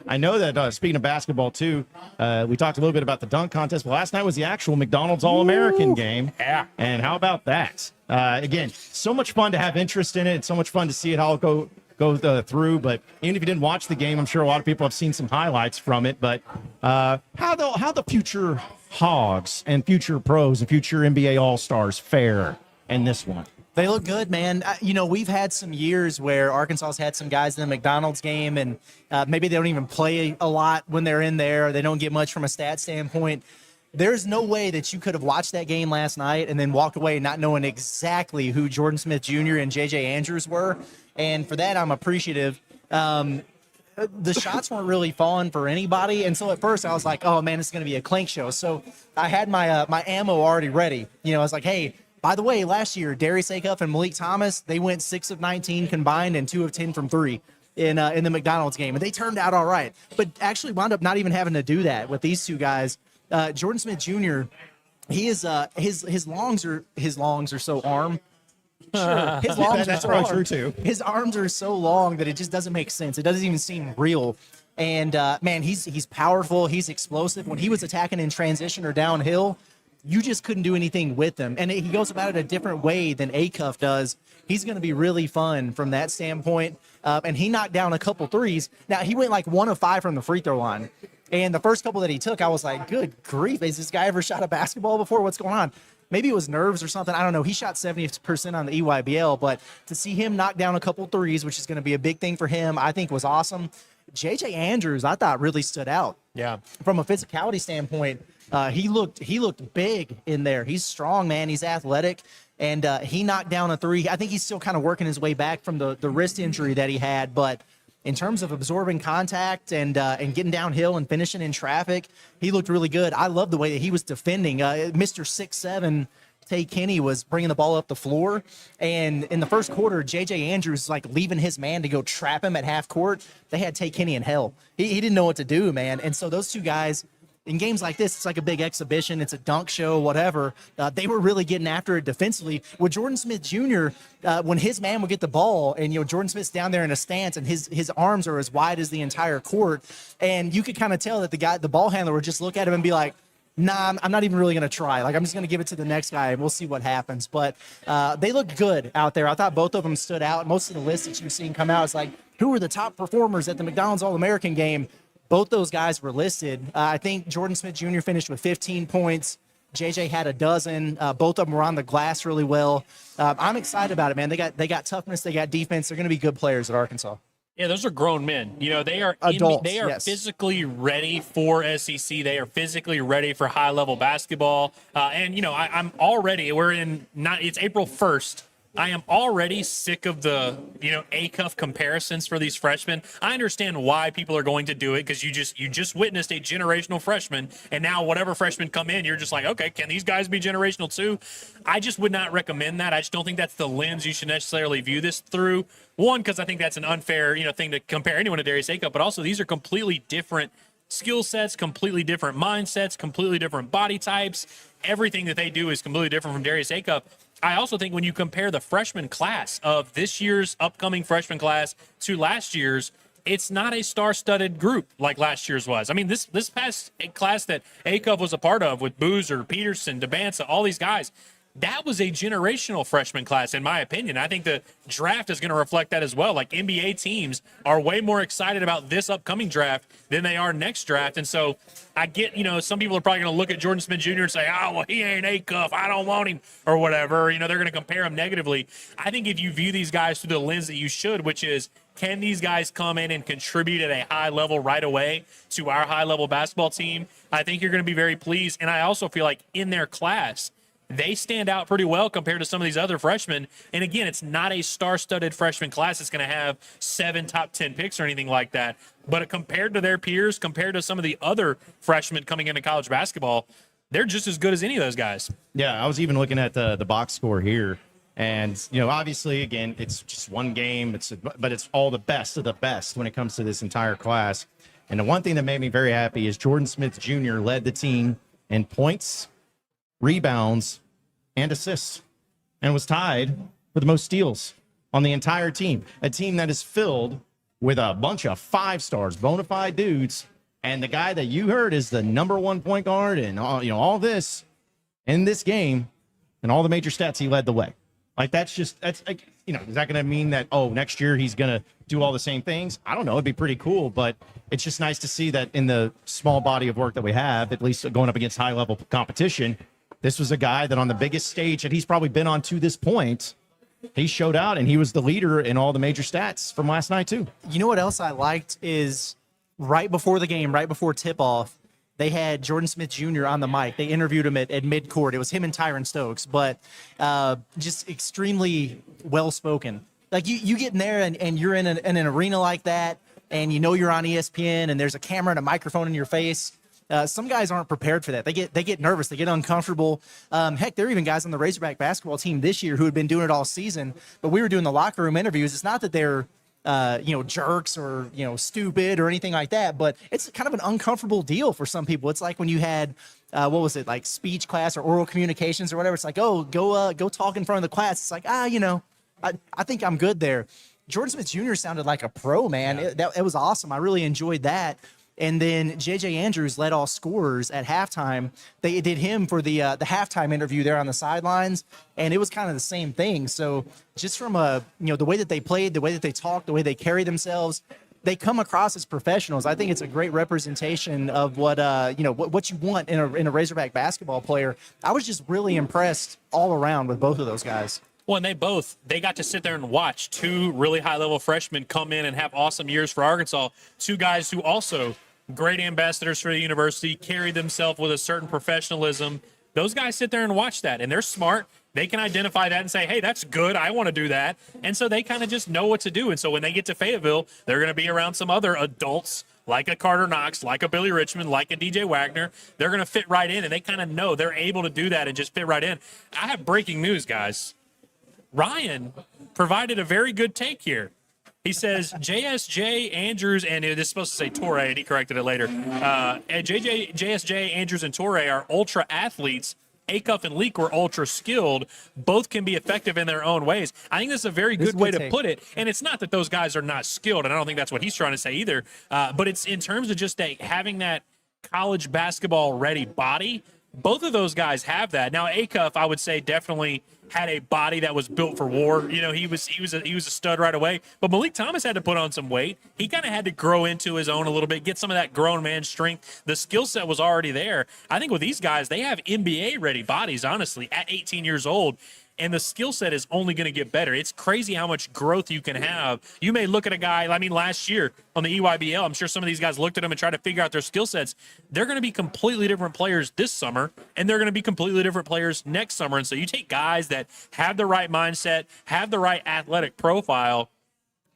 B: I know that speaking of basketball too, we talked a little bit about the dunk contest, but last night was the actual McDonald's All-American game.
D: Yeah.
B: And how about that? Again, so much fun to have interest in it. It's so much fun to see it all go through. But even if you didn't watch the game, I'm sure a lot of people have seen some highlights from it. But how the future Hogs and future pros and future NBA All-Stars fare in this one?
C: They look good, man. We've had some years where Arkansas's had some guys in the McDonald's game, and maybe they don't even play a lot when they're in there. They don't get much from a stat standpoint. There's no way that you could have watched that game last night and then walked away not knowing exactly who Jordan Smith Jr. and J.J. Andrews were. And for that, I'm appreciative. The shots weren't really falling for anybody. And so at first I was like, oh, man, it's going to be a clink show. So I had my ammo already ready. I was like, hey, by the way, last year, Darius Acuff and Malik Thomas, they went 6 of 19 combined and 2 of 10 from 3 in the McDonald's game. And they turned out all right. But actually wound up not even having to do that with these two guys. Jordan Smith Jr., he is his longs are so arm. Sure. His arms
B: That's
C: are
B: probably
C: long.
B: true, too.
C: His arms are so long that it just doesn't make sense. It doesn't even seem real. And, man, he's powerful. He's explosive. When he was attacking in transition or downhill, you just couldn't do anything with him. And he goes about it a different way than Acuff does. He's going to be really fun from that standpoint. And he knocked down a couple threes. Now, he went like 1 of 5 from the free throw line. And the first couple that he took, I was like, good grief. Has this guy ever shot a basketball before? What's going on? Maybe it was nerves or something. I don't know. He shot 70% on the EYBL. But to see him knock down a couple threes, which is going to be a big thing for him, I think was awesome. J.J. Andrews, I thought, really stood out.
D: Yeah.
C: From a physicality standpoint, he looked big in there. He's strong, man. He's athletic, and he knocked down a three. I think he's still kind of working his way back from the wrist injury that he had, but in terms of absorbing contact and getting downhill and finishing in traffic, he looked really good. I love the way that he was defending. Mr. 6'7", Tay Kenny was bringing the ball up the floor, and in the first quarter, J.J. Andrews like leaving his man to go trap him at half court. They had Tay Kenny in hell. He didn't know what to do, man. And so those two guys, in games like this, it's like a big exhibition. It's a dunk show, whatever. They were really getting after it defensively. With Jordan Smith Jr., when his man would get the ball, and Jordan Smith's down there in a stance, and his arms are as wide as the entire court, and you could kind of tell that the ball handler would just look at him and be like, nah, I'm not even really going to try. Like, I'm just going to give it to the next guy, and we'll see what happens. But they looked good out there. I thought both of them stood out. Most of the lists that you've seen come out, it's like, who were the top performers at the McDonald's All-American game? Both those guys were listed. I think Jordan Smith Jr. finished with 15 points. JJ had a dozen. Both of them were on the glass really well. I'm excited about it, man. They got toughness. They got defense. They're going to be good players at Arkansas.
D: Yeah, those are grown men. They are
C: adults.
D: They are
C: yes.
D: physically ready for SEC. They are physically ready for high level basketball. I'm already. It's April 1st. I am already sick of the Acuff comparisons for these freshmen. I understand why people are going to do it because you just witnessed a generational freshman, and now whatever freshmen come in, you're just like, okay, can these guys be generational too? I just would not recommend that. I just don't think that's the lens you should necessarily view this through. One, because I think that's an unfair thing to compare anyone to Darius Acuff, but also these are completely different skill sets, completely different mindsets, completely different body types. Everything that they do is completely different from Darius Acuff. I also think when you compare the freshman class of this year's upcoming freshman class to last year's, it's not a star-studded group like last year's was. I mean, this past class that Acuff was a part of with Boozer, Peterson, DeBanza, all these guys, that was a generational freshman class, in my opinion. I think the draft is going to reflect that as well. Like, NBA teams are way more excited about this upcoming draft than they are next draft. And so I get, some people are probably going to look at Jordan Smith Jr. and say, oh, well, he ain't Acuff, I don't want him, or whatever. They're going to compare him negatively. I think if you view these guys through the lens that you should, which is, can these guys come in and contribute at a high level right away to our high-level basketball team, I think you're going to be very pleased. And I also feel like in their class, they stand out pretty well compared to some of these other freshmen. And again, it's not a star-studded freshman class that's going to have 7 top 10 picks or anything like that. But compared to their peers, compared to some of the other freshmen coming into college basketball, they're just as good as any of those guys.
B: Yeah, I was even looking at the box score here. And, obviously, again, it's just one game, but it's all the best of the best when it comes to this entire class. And the one thing that made me very happy is Jordan Smith Jr. led the team in points, rebounds, and assists, and was tied for the most steals on the entire team. A team that is filled with a bunch of 5-stars, bona fide dudes, and the guy that you heard is the number 1 point guard and all this in this game, and all the major stats, he led the way. Like, is that going to mean that, next year he's going to do all the same things? I don't know. It'd be pretty cool, but it's just nice to see that in the small body of work that we have, at least going up against high-level competition, this was a guy that on the biggest stage that he's probably been on to this point, he showed out, and he was the leader in all the major stats from last night, too.
C: You know what else I liked is right before the game, right before tip-off, they had Jordan Smith Jr. on the mic. They interviewed him at midcourt. It was him and Tyron Stokes, but just extremely well-spoken. Like, you get in there and you're in an arena like that, and you're on ESPN, and there's a camera and a microphone in your face. Some guys aren't prepared for that. They get nervous. They get uncomfortable. Heck, there are even guys on the Razorback basketball team this year who had been doing it all season, but we were doing the locker room interviews. It's not that they're jerks or, stupid or anything like that. But it's kind of an uncomfortable deal for some people. It's like when you had, what was it, like speech class or oral communications or whatever. It's like, oh, go talk in front of the class. It's like, I think I'm good there. Jordan Smith Jr. sounded like a pro, man.
B: Yeah.
C: It was awesome. I really enjoyed that. And then J.J. Andrews led all scorers at halftime. They did him for the halftime interview there on the sidelines, and it was kind of the same thing. So just from the way that they played, the way that they talked, the way they carry themselves, they come across as professionals. I think it's a great representation of what you want in a Razorback basketball player. I was just really impressed all around with both of those guys.
D: Well, and they got to sit there and watch two really high-level freshmen come in and have awesome years for Arkansas. Two guys who also great ambassadors for the university, carry themselves with a certain professionalism. Those guys sit there and watch that, and they're smart. They can identify that and say, hey, that's good. I want to do that. And so they kind of just know what to do. And so when they get to Fayetteville, they're going to be around some other adults like a Carter Knox, like a Billy Richmond, like a DJ Wagner. They're going to fit right in, and they kind of know they're able to do that and just fit right in. I have breaking news, guys. Ryan provided a very good take here. He says JSJ, Andrews, and it is supposed to say Torre, and he corrected it later. And JSJ, Andrews, and Torre are ultra athletes. Acuff and Leak were ultra skilled. Both can be effective in their own ways. I think this is a very good way to put it. And it's not that those guys are not skilled, and I don't think that's what he's trying to say either. But it's in terms of just having that college basketball ready body. Both of those guys have that. Now, Acuff, I would say, definitely had a body that was built for war. He was a stud right away. But Malik Thomas had to put on some weight. He kind of had to grow into his own a little bit, get some of that grown man strength. The skill set was already there. I think with these guys, they have NBA-ready bodies, honestly, at 18 years old. And the skill set is only going to get better. It's crazy how much growth you can have. You may look at a guy, last year on the EYBL, I'm sure some of these guys looked at him and tried to figure out their skill sets. They're going to be completely different players this summer, and they're going to be completely different players next summer. And so you take guys that have the right mindset, have the right athletic profile,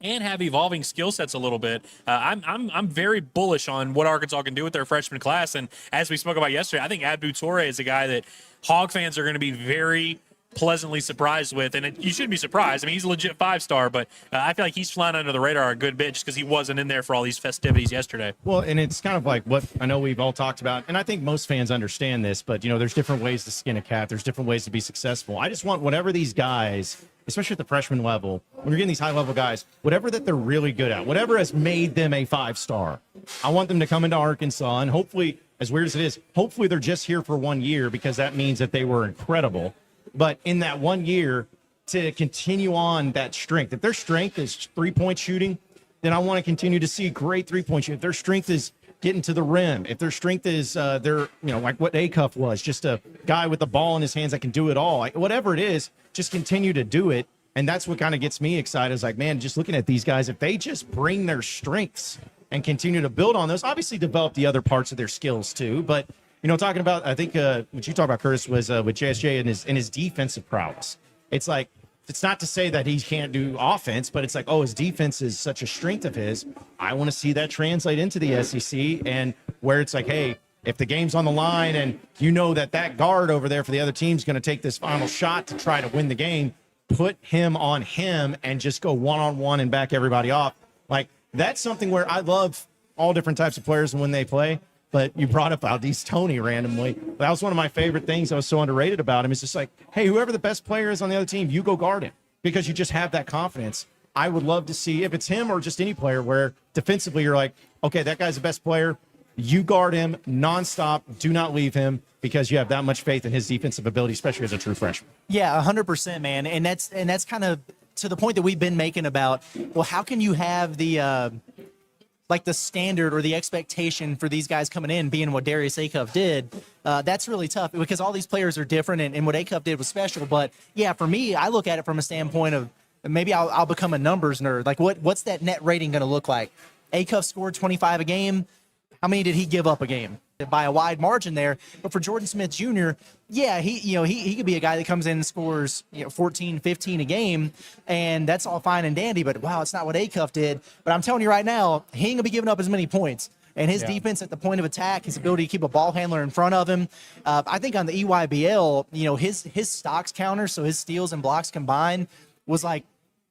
D: and have evolving skill sets a little bit. I'm very bullish on what Arkansas can do with their freshman class. And as we spoke about yesterday, I think Abdou Toure is a guy that Hog fans are going to be very pleasantly surprised with, and you shouldn't be surprised. I mean, he's a legit 5-star, but I feel like he's flying under the radar a good bit just because he wasn't in there for all these festivities yesterday.
B: Well, and it's kind of like what I know we've all talked about, and I think most fans understand this, but, there's different ways to skin a cat. There's different ways to be successful. I just want whatever these guys, especially at the freshman level, when you're getting these high-level guys, whatever that they're really good at, whatever has made them a 5-star, I want them to come into Arkansas, and hopefully, as weird as it is, hopefully they're just here for 1 year because that means that they were incredible. But in that 1 year, to continue on that strength. If their strength is three-point shooting, then I want to continue to see great three-point shooting. If their strength is getting to the rim, if their strength is like what Acuff was, just a guy with the ball in his hands that can do it all. Whatever it is, just continue to do it. And that's what kind of gets me excited. Is like, man, just looking at these guys, if they just bring their strengths and continue to build on those, obviously develop the other parts of their skills too. But talking about, I think what you talked about, Curtis, was with JSJ and his defensive prowess. It's like, it's not to say that he can't do offense, but it's like, his defense is such a strength of his. I want to see that translate into the SEC, and where it's like, hey, if the game's on the line and that guard over there for the other team's going to take this final shot to try to win the game, put him on him and just go one-on-one and back everybody off. Like, that's something where I love all different types of players when they play. But you brought up Aldis Toney randomly. That was one of my favorite things that was so underrated about him. It's just like, hey, whoever the best player is on the other team, you go guard him because you just have that confidence. I would love to see, if it's him or just any player, where defensively you're like, okay, that guy's the best player. You guard him nonstop. Do not leave him because you have that much faith in his defensive ability, especially as a true freshman.
C: Yeah, 100%, man. And that's kind of to the point that we've been making about, well, how can you have the the standard or the expectation for these guys coming in being what Darius Acuff did, that's really tough because all these players are different and what Acuff did was special. But yeah, for me, I look at it from a standpoint of maybe I'll become a numbers nerd. Like what's that net rating going to look like? Acuff scored 25 a game. How many did he give up a game? By a wide margin there. But for Jordan Smith Jr., yeah, he could be a guy that comes in and scores 14, 15 a game, and that's all fine and dandy. But wow, it's not what Acuff did. But I'm telling you right now, he ain't gonna be giving up as many points. And his defense at the point of attack, his ability to keep a ball handler in front of him. I think on the EYBL, his stocks counter, so his steals and blocks combined, was like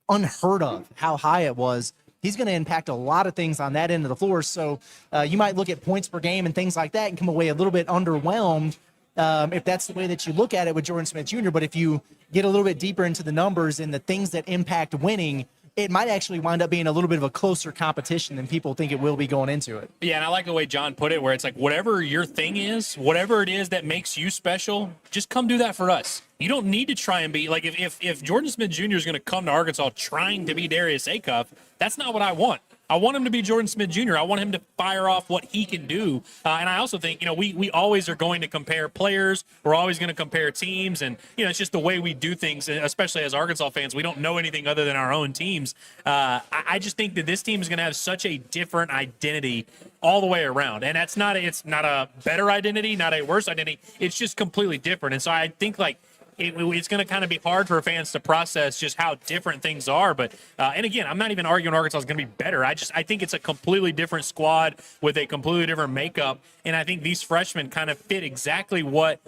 C: unheard of how high it was. he's going to impact a lot of things on that end of the floor. So you might look at points per game and things like that and come away a little bit underwhelmed if that's the way that you look at it with Jordan Smith Jr. But if you get a little bit deeper into the numbers and the things that impact winning, it might actually wind up being a little bit of a closer competition than people think it will be going into it.
D: Yeah, and I like the way John put it, where it's like, whatever your thing is, whatever it is that makes you special, just come do that for us. You don't need to try and be like, if Jordan Smith Jr. is going to come to Arkansas trying to be Darius Acuff, that's not what I want. I want him to be Jordan Smith Jr. I want him to fire off what he can do. And I also think, we always are going to compare players. We're always going to compare teams. And, it's just the way we do things, especially as Arkansas fans. We don't know anything other than our own teams. I just think that this team is going to have such a different identity all the way around. And it's not a better identity, not a worse identity. It's just completely different. And so I think, it's going to kind of be hard for fans to process just how different things are. But, and again, I'm not even arguing Arkansas is going to be better. I think it's a completely different squad with a completely different makeup. And I think these freshmen kind of fit exactly what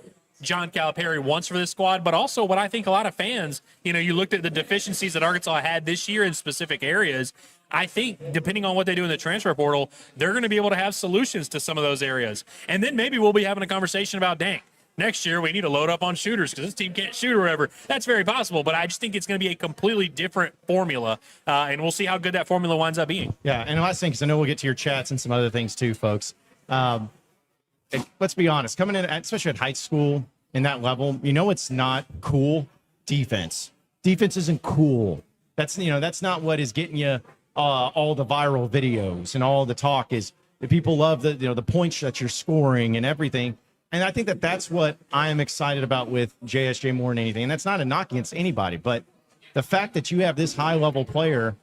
D: John Calipari wants for this squad, but also what I think a lot of fans, you looked at the deficiencies that Arkansas had this year in specific areas. I think depending on what they do in the transfer portal, they're going to be able to have solutions to some of those areas. And then maybe we'll be having a conversation about, dang, next year we need to load up on shooters because this team can't shoot or whatever. That's very possible, but I just think it's going to be a completely different formula, and we'll see how good that formula winds up being.
B: Yeah, and the last thing, because I know we'll get to your chats and some other things too, folks. Let's be honest, coming in, especially at high school in that level, it's not cool. Defense isn't cool. That's not what is getting you all the viral videos and all the talk is that people love the points that you're scoring and everything. And I think that's what I am excited about with JSJ more than anything. And that's not a knock against anybody, but the fact that you have this high-level player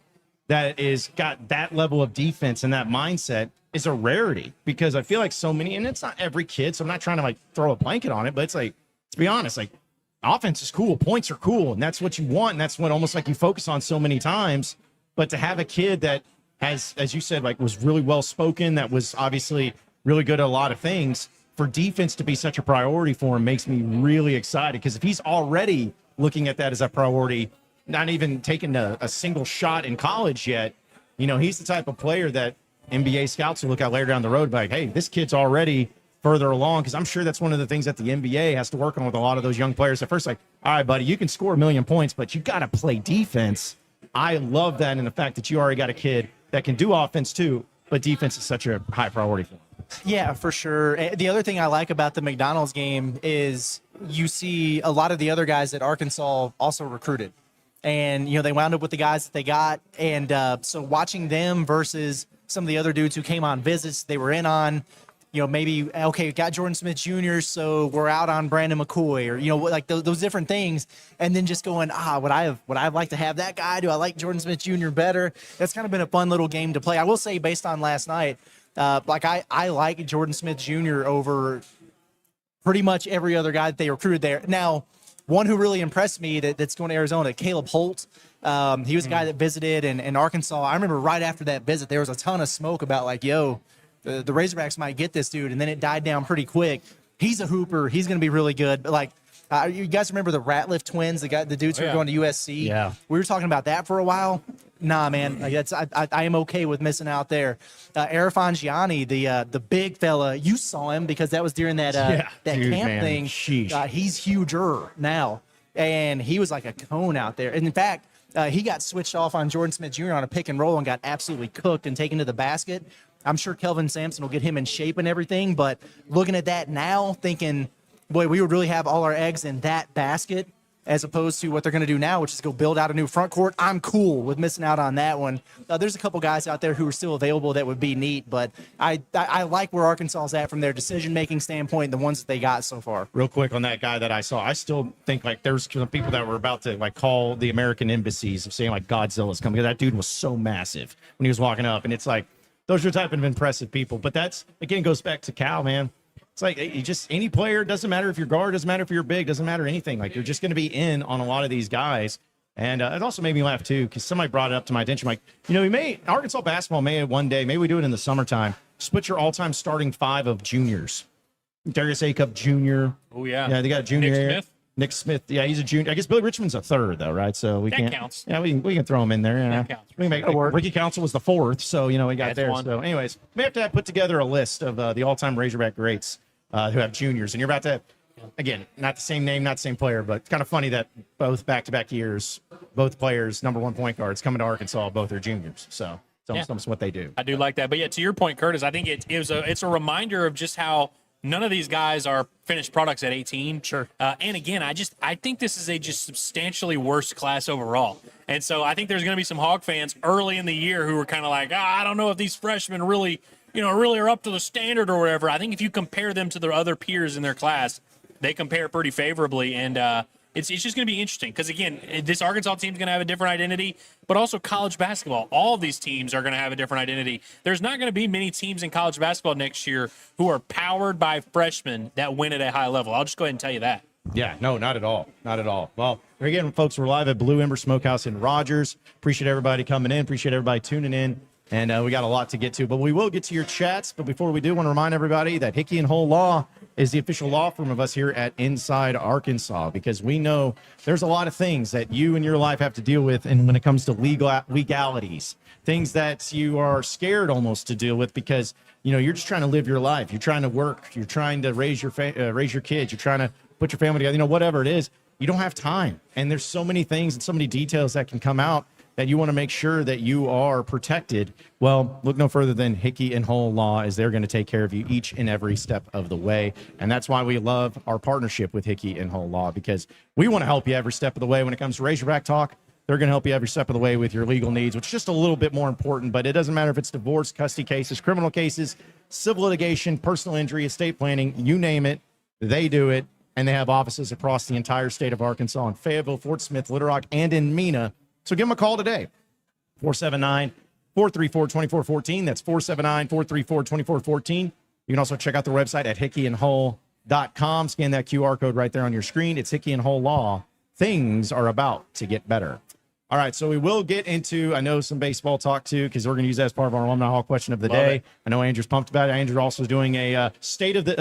B: that is got that level of defense and that mindset is a rarity, because I feel like so many, and it's not every kid, so I'm not trying to throw a blanket on it, but it's to be honest, offense is cool, points are cool, and that's what you want, and that's what almost you focus on so many times. But to have a kid that has, as you said, was really well-spoken, that was obviously really good at a lot of things, for defense to be such a priority for him makes me really excited, because if he's already looking at that as a priority, not even taking a single shot in college yet, he's the type of player that NBA scouts will look at later down the road hey, this kid's already further along, because I'm sure that's one of the things that the NBA has to work on with a lot of those young players. At first, all right, buddy, you can score 1 million points, but you got to play defense. I love that, and the fact that you already got a kid that can do offense too, but defense is such a high priority for him.
C: Yeah, for sure. The other thing I like about the McDonald's game is you see a lot of the other guys that Arkansas also recruited. And, they wound up with the guys that they got. And so watching them versus some of the other dudes who came on visits they were in on, maybe, okay, got Jordan Smith Jr., so we're out on Brandon McCoy, or, those different things. And then just going, would I like to have that guy? Do I like Jordan Smith Jr. better? That's kind of been a fun little game to play. I will say, based on last night, I like Jordan Smith Jr. over pretty much every other guy that they recruited there. Now, one who really impressed me that's going to Arizona, Caleb Holt. He was a guy that visited in Arkansas. I remember right after that visit, there was a ton of smoke about the Razorbacks might get this dude, and then it died down pretty quick. He's a hooper. He's going to be really good. But you guys remember the Ratliff twins, the dudes who were going to USC?
B: Yeah.
C: We were talking about that for a while. Nah, man, I am okay with missing out there. Arifan Gianni, the big fella, you saw him because that was during that camp thing. He's huger now, and he was like a cone out there. And in fact, he got switched off on Jordan Smith Jr. on a pick and roll and got absolutely cooked and taken to the basket. I'm sure Kelvin Sampson will get him in shape and everything, but looking at that now, thinking, boy, we would really have all our eggs in that basket, as opposed to what they're going to do now, which is go build out a new front court. I'm cool with missing out on that one. There's a couple guys out there who are still available that would be neat, but I like where Arkansas is at from their decision-making standpoint, the ones that they got so far.
B: Real quick on that guy that I saw, I still think there's some people that were about to call the American embassies of saying Godzilla's coming, because that dude was so massive when he was walking up, and it's those are the type of impressive people. But that's, again, goes back to Cal, man. It's just any player, doesn't matter if you're guard, doesn't matter if you're big, doesn't matter anything. You're just going to be in on a lot of these guys. And it also made me laugh, too, because somebody brought it up to my attention. Arkansas basketball may one day, maybe we do it in the summertime, split your all-time starting 5 of juniors. Darius Acuff Jr.
D: Oh, yeah.
B: Yeah, they got Junior.
D: Nick Smith.
B: Nick Smith, yeah, he's a junior. I guess Billy Richmond's a third, though, right? So we
D: That
B: can't.
D: counts.
B: Yeah, we can throw him in there. Yeah,
D: That counts.
B: we can make it work. Ricky Council was the fourth, so we got
D: That's
B: there.
D: one.
B: So, anyways, we have to put together a list of the all-time Razorback greats who have juniors, and you're about to. Again, not the same name, not the same player, but it's kind of funny that both back-to-back years, both players, number one point guards coming to Arkansas, both are juniors. So tell us what they do.
D: I do like that. But yeah, to your point, Curtis, I think it's a reminder of just how none of these guys are finished products at 18.
C: Sure.
D: And again, I think this is a just substantially worse class overall. And so I think there's going to be some Hog fans early in the year who are kind of like, I don't know if these freshmen really are up to the standard or whatever. I think if you compare them to their other peers in their class, they compare pretty favorably. And it's just going to be interesting because, again, this Arkansas team is going to have a different identity, but also college basketball. All of these teams are going to have a different identity. There's not going to be many teams in college basketball next year who are powered by freshmen that win at a high level. I'll just go ahead and tell you that.
B: Yeah, no, not at all. Not at all. Well, again, folks, we're live at Blue Ember Smokehouse in Rogers. Appreciate everybody coming in. Appreciate everybody tuning in. And we got a lot to get to, but we will get to your chats. But before we do, I want to remind everybody that Hickey Hull Law is the official law firm of us here at Inside Arkansas, because we know there's a lot of things that you in your life have to deal with, and when it comes to legalities, things that you are scared almost to deal with because you're just trying to live your life, you're trying to work, you're trying to raise your kids, you're trying to put your family together, whatever it is. You don't have time, and there's so many things and so many details that can come out that you want to make sure that you are protected. Well, look no further than Hickey Hull Law, as they're going to take care of you each and every step of the way. And that's why we love our partnership with Hickey Hull Law, because we want to help you every step of the way when it comes to Razorback talk. They're going to help you every step of the way with your legal needs, which is just a little bit more important. But it doesn't matter if it's divorce, custody cases, criminal cases, civil litigation, personal injury, estate planning, you name it, they do it. And they have offices across the entire state of Arkansas in Fayetteville, Fort Smith, Little Rock, and in Mena. So give them a call today, 479-434-2414. That's 479-434-2414. You can also check out their website at hickeyandhull.com. Scan that QR code right there on your screen. It's Hickey Hull Law. Things are about to get better. All right, so we will get into, I know, some baseball talk, too, because we're going to use that as part of our Alumni Hall question of the day. I know Andrew's pumped about it. Andrew also is doing a state of the,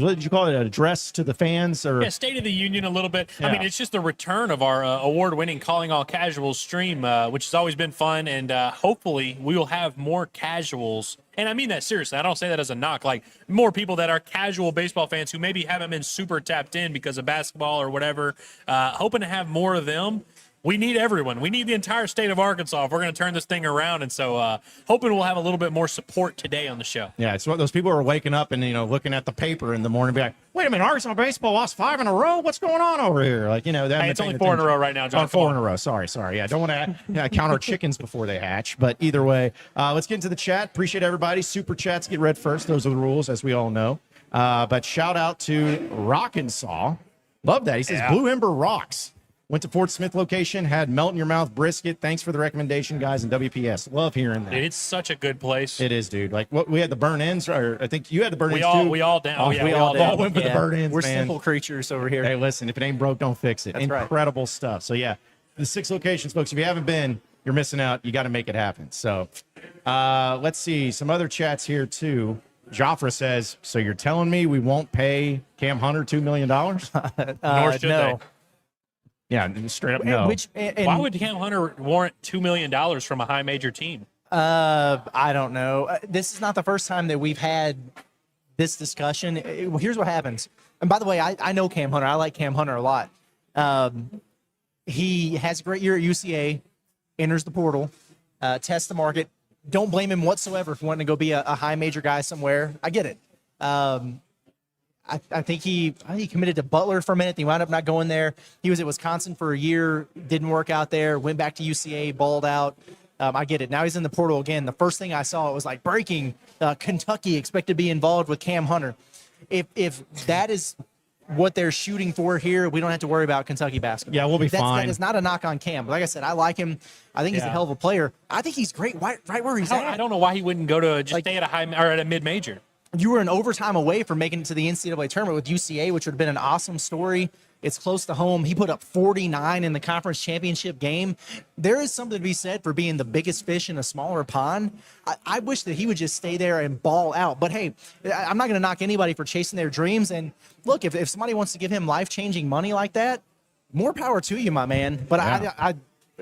B: what did you call it, an address to the fans? Or
D: State of the Union a little bit.
B: Yeah.
D: I mean, it's just the return of our award-winning Calling All Casuals stream, which has always been fun, and hopefully we will have more casuals. And I mean that seriously. I don't say that as a knock. Like, more people that are casual baseball fans who maybe haven't been super tapped in because of basketball or whatever, hoping to have more of them. We need everyone. We need the entire state of Arkansas if we're going to turn this thing around. And so hoping we'll have a little bit more support today on the show.
B: Yeah, it's what those people are waking up and, looking at the paper in the morning and be like, wait a minute, Arkansas baseball lost 5 in a row? What's going on over here? Like,
D: Hey, it's only 4 in a row right now, John.
B: 4 in a row. Sorry. Yeah, don't want to count our chickens before they hatch. But either way, let's get into the chat. Appreciate everybody. Super chats get read first. Those are the rules, as we all know. But shout out to Rockinsaw. Love that. He says, Blue Ember rocks. Went to Fort Smith location, had melt-in-your-mouth brisket. Thanks for the recommendation, guys, and WPS. Love hearing that.
D: Dude, it's such a good place.
B: It is, dude. Like, what we had the burn-ins, or I think you had the burn-ins, too.
D: We all down.
B: We all went with the burn-ins,
C: We're
B: man.
C: simple creatures over here.
B: Hey, listen, if it ain't broke, don't fix it.
C: That's right.
B: Incredible stuff. So, yeah, the 6 locations, folks. If you haven't been, you're missing out. You got to make it happen. So, let's see. Some other chats here, too. Joffre says, so you're telling me we won't pay Cam Hunter $2 million?
D: Nor should
C: no.
D: they.
B: Yeah, straight up no.
D: Why would Cam Hunter warrant $2 million from a high major team?
C: I don't know. This is not the first time that we've had this discussion. Here's what happens. And by the way, I know Cam Hunter. I like Cam Hunter a lot. He has a great year at UCA, enters the portal, tests the market. Don't blame him whatsoever for wanting to go be a high major guy somewhere. I get it. I think he committed to Butler for a minute. He wound up not going there. He was at Wisconsin for a year, didn't work out there, went back to UCA, balled out. I get it. Now he's in the portal again. The first thing I saw, it was like breaking, Kentucky expected to be involved with Cam Hunter. If that is what they're shooting for here, we don't have to worry about Kentucky basketball.
B: Yeah, we'll be fine.
C: That is not a knock on Cam. But like I said, I like him. I think he's a hell of a player. I think he's great right where he's at.
D: I don't know why he wouldn't go to stay at a high or at a mid major.
C: You were an overtime away from making it to the NCAA tournament with UCA, which would have been an awesome story. It's close to home. He put up 49 in the conference championship game. There is something to be said for being the biggest fish in a smaller pond. I wish that he would just stay there and ball out. But hey, I'm not going to knock anybody for chasing their dreams. And look, if somebody wants to give him life-changing money like that, more power to you, my man. But I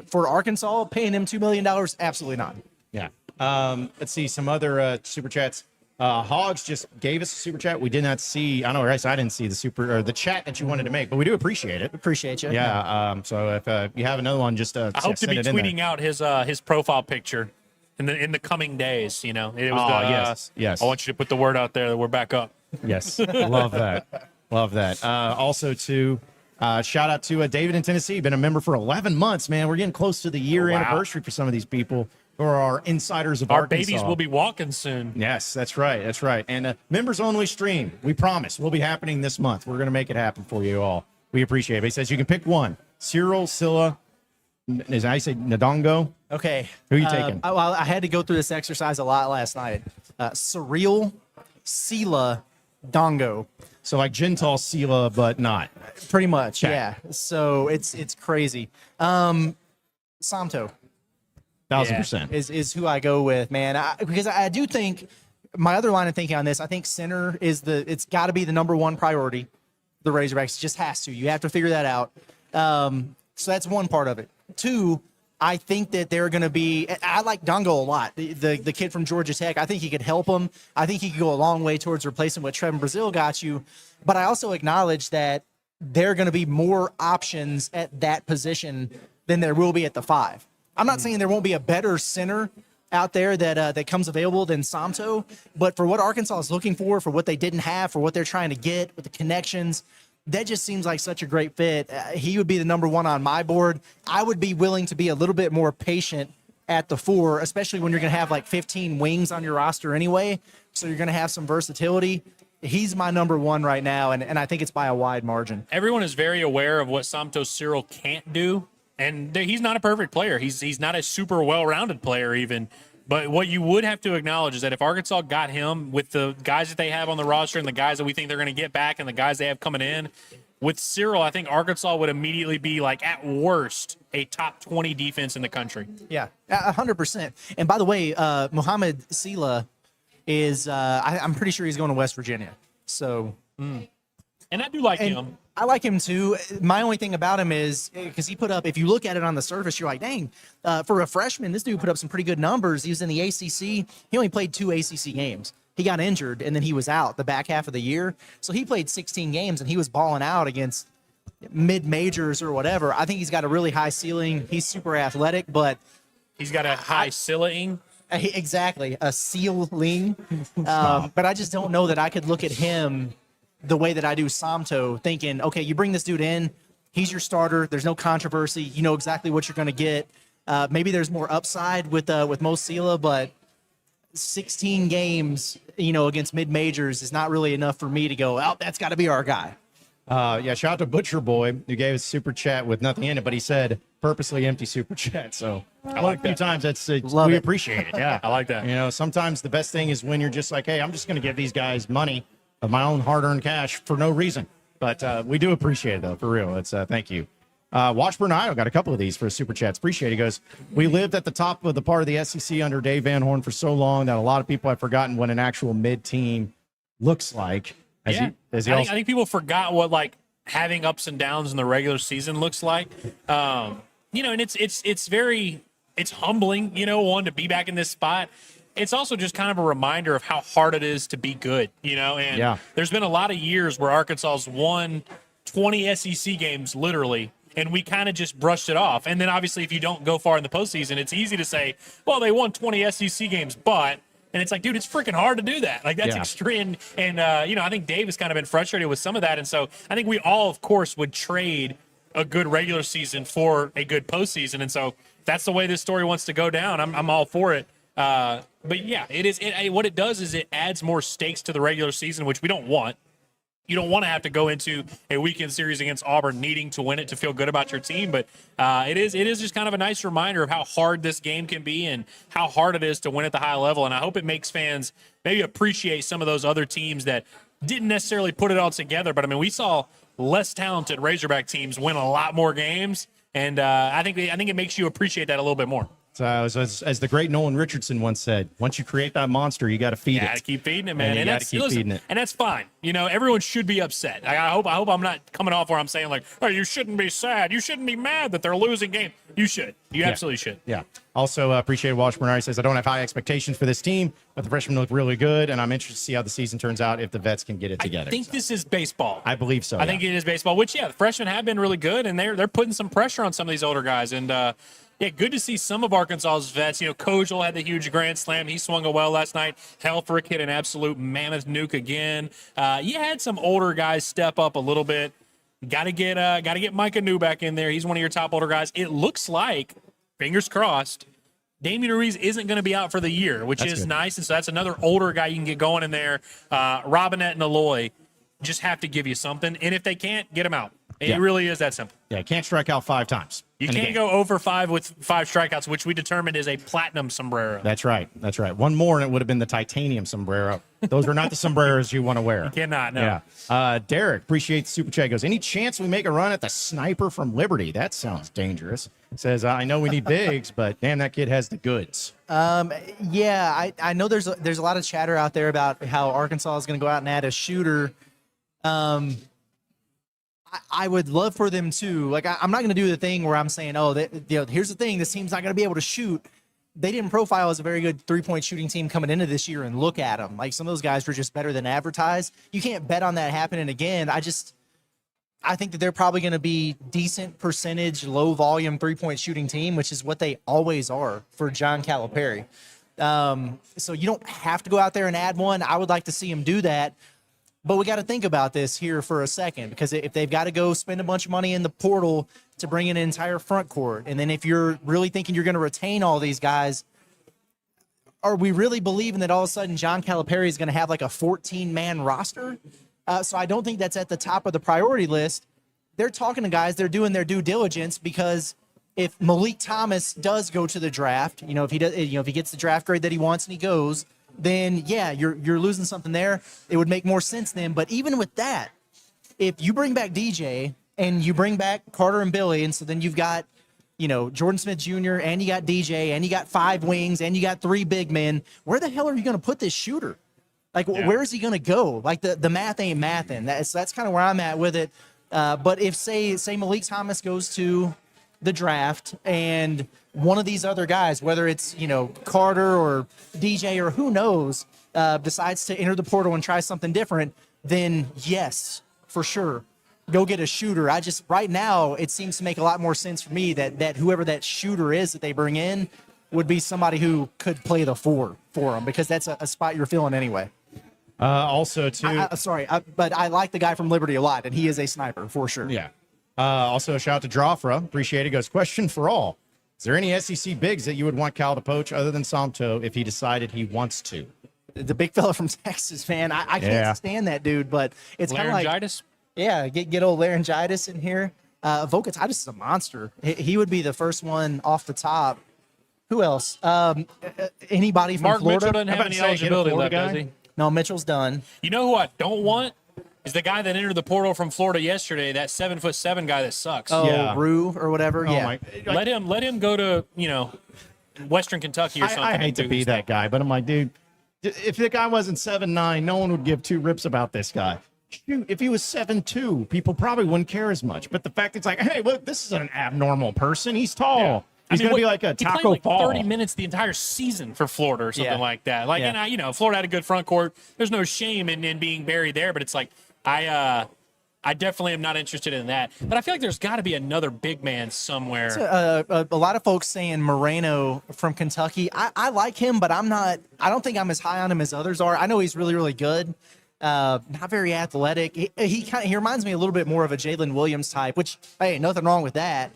C: for Arkansas, paying him $2 million, absolutely not.
B: Yeah. Let's see some other super chats. Hogs just gave us a super chat. We did not see. I know, guys. I didn't see the chat that you wanted to make, but we do appreciate it.
C: Appreciate you.
B: Yeah. So if you have another one, just
D: I hope to be tweeting out his profile picture in the coming days. You know, it was
B: yes.
D: I want you to put the word out there that we're back up.
B: Yes, love that. Love that. Also, too, shout out to David in Tennessee. Been a member for 11 months, man. We're getting close to the year anniversary for some of these people who are our insiders of
D: our
B: Arkansas.
D: Babies will be walking soon.
B: Yes, that's right. That's right. And members only stream. We promise will be happening this month. We're going to make it happen for you all. We appreciate it. He says you can pick one. Cyril, Scylla, is I say Ndongo?
C: Okay.
B: Who are you taking?
C: I had to go through this exercise a lot last night. Cyril, Scylla, Dongo.
B: So like Gentile Scylla, but not.
C: Pretty much,
B: Okay.
C: yeah. So it's crazy. Samto
B: 1,000%.
C: is who I go with, man. Because I do think my other line of thinking on this, I think center it's got to be the number one priority. The Razorbacks just has to. You have to figure that out. So that's one part of it. Two, I think that they're going to be. I like Dongo a lot. The kid from Georgia Tech. I think he could help him. I think he could go a long way towards replacing what Trevin Brazil got you. But I also acknowledge that there are going to be more options at that position than there will be at the 5. I'm not saying there won't be a better center out there that comes available than Samto, but for what Arkansas is looking for what they didn't have, for what they're trying to get with the connections, that just seems like such a great fit. He would be the number one on my board. I would be willing to be a little bit more patient at the 4, especially when you're going to have like 15 wings on your roster anyway, so you're going to have some versatility. He's my number one right now, and I think it's by a wide margin.
D: Everyone is very aware of what Samto Cyril can't do. And he's not a perfect player. He's not a super well-rounded player even. But what you would have to acknowledge is that if Arkansas got him with the guys that they have on the roster and the guys that we think they're going to get back and the guys they have coming in, with Cyril, I think Arkansas would immediately be, like, at worst, a top 20 defense in the country.
C: Yeah, 100%. And by the way, Muhammad Sila is I'm pretty sure he's going to West Virginia. So,
D: And I do like him.
C: I like him too. My only thing about him is because he put up, if you look at it on the surface, you're like, dang, for a freshman, this dude put up some pretty good numbers. He was in the ACC. He only played 2 ACC games. He got injured, and then he was out the back half of the year. So he played 16 games, and he was balling out against mid-majors or whatever. I think he's got a really high ceiling. He's super athletic, but
D: He's got a high ceiling.
C: exactly, a ceiling. But I just don't know that I could look at him the way that I do Samto, thinking, okay, you bring this dude in, he's your starter, there's no controversy, you know exactly what you're going to get. Maybe there's more upside with Mo Sila, but 16 games, against mid-majors is not really enough for me to go, oh, that's got to be our guy.
B: Shout out to Butcher Boy, who gave us super chat with nothing in it, but he said purposely empty super chat. So
D: I like
B: a few
D: that.
B: times
C: Love
B: we
C: it.
B: appreciate it. Yeah,
D: I like that.
B: Sometimes the best thing is when you're just like, hey, I'm just going to give these guys money of my own hard-earned cash for no reason. But we do appreciate it, though, for real. It's thank you. Washburn Iowa got a couple of these for super chats. Appreciate it. He goes, we lived at the top of the part of the SEC under Dave Van Horn for so long that a lot of people have forgotten what an actual mid-team looks like.
D: I think people forgot what, like, having ups and downs in the regular season looks like. And it's humbling, to be back in this spot. It's also just kind of a reminder of how hard it is to be good, and there's been a lot of years where Arkansas's won 20 SEC games literally, and we kind of just brushed it off. And then obviously if you don't go far in the postseason, it's easy to say, well, they won 20 SEC games, and it's like, dude, it's freaking hard to do that. Like, that's extreme. And, I think Dave has kind of been frustrated with some of that. And so I think we all, of course, would trade a good regular season for a good postseason. And so if that's the way this story wants to go down, I'm all for it. But yeah, what it does is it adds more stakes to the regular season, which we don't want. You don't want to have to go into a weekend series against Auburn needing to win it to feel good about your team. But it is just kind of a nice reminder of how hard this game can be and how hard it is to win at the high level. And I hope it makes fans maybe appreciate some of those other teams that didn't necessarily put it all together. But, I mean, we saw less talented Razorback teams win a lot more games, and I think it makes you appreciate that a little bit more.
B: So as the great Nolan Richardson once said, once you create that monster, you got to feed it.
D: Got to keep feeding it, man.
B: And you got to keep feeding it.
D: And that's fine. You know, everyone should be upset. I hope I'm not coming off where I'm saying like, oh, you shouldn't be sad. You shouldn't be mad that they're losing games. You should. You absolutely should.
B: Yeah. Also, appreciate Walsh Bernard says, I don't have high expectations for this team, but the freshmen look really good, and I'm interested to see how the season turns out if the vets can get it together.
D: I think this is baseball.
B: I believe so.
D: I think it is baseball, which, the freshmen have been really good, and they're putting some pressure on some of these older guys. And, good to see some of Arkansas's vets. You know, Kojal had the huge grand slam. He swung a well last night. Helfrich hit an absolute mammoth nuke again. You had some older guys step up a little bit. Got to get Micah New back in there. He's one of your top older guys. It looks like, fingers crossed, Damian Ruiz isn't going to be out for the year, which is nice. And so that's another older guy you can get going in there. Robinette and Aloy just have to give you something. And if they can't, get them out. It really is that simple.
B: Yeah, can't strike out 5 times.
D: You can't go over 5 with 5 strikeouts, which we determined is a platinum sombrero.
B: That's right. One more, and it would have been the titanium sombrero. Those are not the sombreros you want to wear.
D: You cannot, no.
B: Yeah. Derek, appreciate the super chat. Goes, any chance we make a run at the sniper from Liberty? That sounds dangerous. Says, I know we need bigs, but damn, that kid has the goods.
C: I know there's a lot of chatter out there about how Arkansas is going to go out and add a shooter. I would love for them to, like, I'm not going to do the thing where I'm saying, here's the thing, this team's not going to be able to shoot. They didn't profile as a very good three-point shooting team coming into this year, and look at them. Like, some of those guys were just better than advertised. You can't bet on that happening again. I think that they're probably going to be decent percentage, low-volume three-point shooting team, which is what they always are for John Calipari. So you don't have to go out there and add one. I would like to see him do that. But we got to think about this here for a second, because if they've got to go spend a bunch of money in the portal to bring in an entire front court, and then if you're really thinking you're going to retain all these guys, are we really believing that all of a sudden John Calipari is going to have like a 14-man roster? So I don't think that's at the top of the priority list. They're talking to guys, they're doing their due diligence, because if Malik Thomas does go to the draft, if he does, if he gets the draft grade that he wants and he goes, then you're losing something there. It would make more sense then. But even with that, if you bring back DJ and you bring back Carter and Billy, and so then you've got, Jordan Smith Jr. and you got DJ and you got 5 wings and you got 3 big men, where the hell are you going to put this shooter? Like, where is he going to go? Like, the math ain't mathin'. That's kind of where I'm at with it. But if say Malik Thomas goes to the draft and one of these other guys, whether it's, Carter or DJ or who knows, decides to enter the portal and try something different, then yes, for sure, go get a shooter. Right now, it seems to make a lot more sense for me that whoever that shooter is that they bring in would be somebody who could play the 4 for them, because that's a spot you're filling anyway.
B: Also, too.
C: But I like the guy from Liberty a lot, and he is a sniper for sure.
B: Yeah. Also, a shout out to Drawfra. Appreciate it. Goes, question for all. Is there any SEC bigs that you would want Cal to poach other than Somto if he decided he wants to?
C: The big fella from Texas, man. I can't stand that dude, but it's kind of like,
D: laryngitis.
C: Yeah, get old laryngitis in here. Vokatitis is a monster. He would be the first one off the top. Who else? Anybody from
D: Mark
C: Florida?
D: Mitchell doesn't have any eligibility left, does he?
C: No, Mitchell's done.
D: You know who I don't want is the guy that entered the portal from Florida yesterday, that 7'7" guy that sucks.
C: Oh,
B: yeah.
C: Rue or whatever.
B: Oh,
C: yeah.
D: Let him go to, Western Kentucky or something.
B: I hate to be that guy, but I'm like, dude, if the guy wasn't 7'9", no one would give 2 rips about this guy. Shoot, if he was 7'2", people probably wouldn't care as much. But the fact it's like, hey, look, this is an abnormal person. He's tall. Yeah. He's going to be like a Taco
D: Fall. 30 minutes the entire season for Florida or something like that. Like, and Florida had a good front court. There's no shame in being buried there, but it's like, I definitely am not interested in that. But I feel like there's got to be another big man somewhere.
C: A lot of folks saying Moreno from Kentucky. I like him, but I don't think I'm as high on him as others are. I know he's really, really good. Not very athletic. He reminds me a little bit more of a Jalen Williams type, which, hey, nothing wrong with that.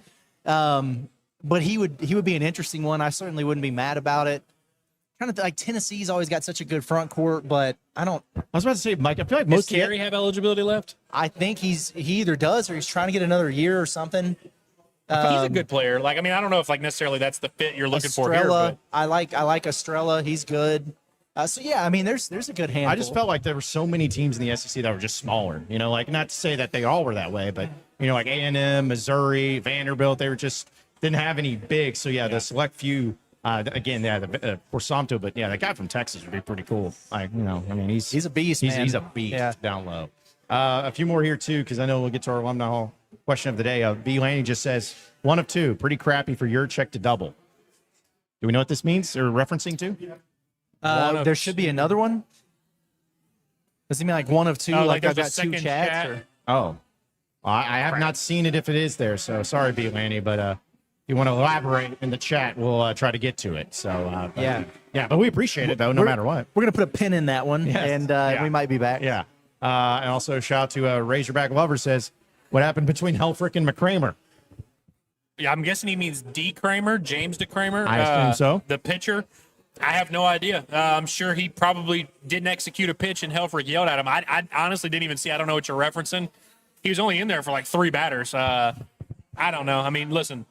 C: But he would be an interesting one. I certainly wouldn't be mad about it. Kind of like Tennessee's always got such a good front court, but I
B: was about to say, Mike, I feel like
D: does Carey have eligibility left?
C: I think he either does or he's trying to get another year or something.
D: He's a good player. I don't know if necessarily that's the fit you're looking for here.
C: But I like Estrella. He's good. So yeah, I mean, there's a good handful.
B: I just felt like there were so many teams in the SEC that were just smaller. You know, like not to say that they all were that way, but you know, like A&M, Missouri, Vanderbilt, they were just didn't have any big. So yeah, the select few. Again, yeah, for Somto, but yeah, that guy from Texas would be pretty cool. Like, you know, I mean, he's
C: a beast, man.
B: He's a beast down low. A few more here too, because I know we'll get to our alumni hall question of the day. B. Laney just says 1 of 2, pretty crappy for your check to double. Do we know what this means or referencing to?
C: There should be another one. Does he mean like 1 of 2?
D: Oh,
C: like I've
D: there's a
C: got 2
D: second
C: chats?
D: chat?
C: Or?
B: Oh, I have not seen it if it is there. So sorry, B. Laney, but if you want to elaborate in the chat, we'll try to get to it. So but we appreciate it though, no matter what.
C: We're gonna put a pin in that one,
B: Yes.
C: and we might be back.
B: Yeah. And also shout out to Razorback Lover says, what happened between Helfrich and McCramer?
D: Yeah, I'm guessing he means D. Kramer, James D. Kramer.
B: I assume so.
D: The pitcher. I have no idea. I'm sure he probably didn't execute a pitch and Helfrich yelled at him. I honestly didn't even see. I don't know what you're referencing. He was only in there for like 3 batters. I don't know. I mean, listen,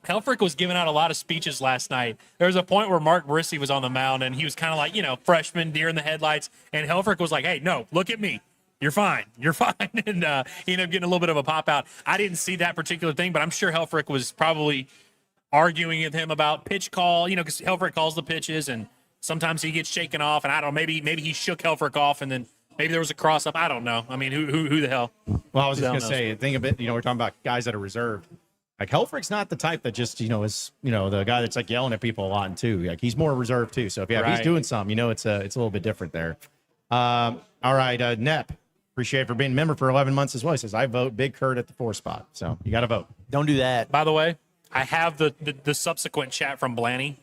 D: Helfrich was giving out a lot of speeches last night. There was a point where Mark Brissy was on the mound, and he was kind of like, you know, freshman, deer in the headlights. And Helfrich was like, hey, no, look at me. You're fine. You're fine. And he ended up getting a little bit of a pop out. I didn't see that particular thing, but I'm sure Helfrich was probably arguing with him about pitch call, you know, because Helfrich calls the pitches, and sometimes he gets shaken off. And I don't know, maybe he shook Helfrich off, and then maybe there was a cross up. I don't know. I mean, who the hell?
B: Well, I was just going to say, think of it, you know, we're talking about guys that are reserved. Like Helfrich's not the type that just, you know, is, you know, the guy that's like yelling at people a lot too. Like he's more reserved too. So if he's doing something, you know, it's a little bit different there. All right, Nep, appreciate it for being a member for 11 months as well. He says, I vote Big Kurt at the 4 spot. So you got to vote.
C: Don't do that.
D: By the way, I have the subsequent chat from Blanny.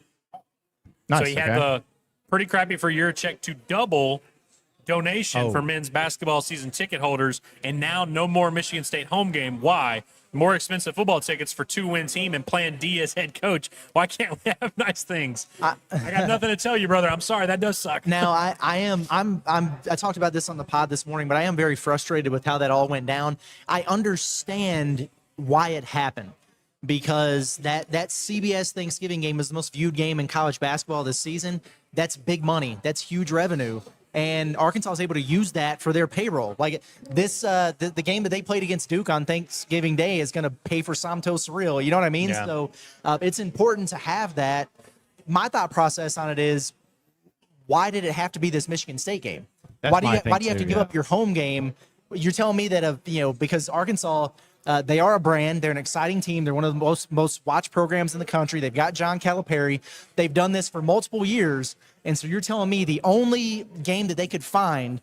B: Nice,
D: So he had the pretty crappy for your check to double donation for men's basketball season ticket holders, and now no more Michigan State home game. Why? More expensive football tickets for 2-win team and Plan D as head coach. Why can't we have nice things? I got nothing to tell you, brother. I'm sorry. That does suck.
C: Now I talked about this on the pod this morning, but I am very frustrated with how that all went down. I understand why it happened, because that CBS Thanksgiving game is the most viewed game in college basketball this season. That's big money. That's huge revenue. And Arkansas is able to use that for their payroll. Like this, the game that they played against Duke on Thanksgiving Day is going to pay for Somto Surreal. You know what I mean?
B: Yeah.
C: So it's important to have that. My thought process on it is, why did it have to be this Michigan State game?
B: That's
C: Why do you
B: my thing
C: have to
B: too,
C: give up your home game? You're telling me that because Arkansas. They are a brand. They're an exciting team. They're one of the most watched programs in the country. They've got John Calipari. They've done this for multiple years. And so you're telling me the only game that they could find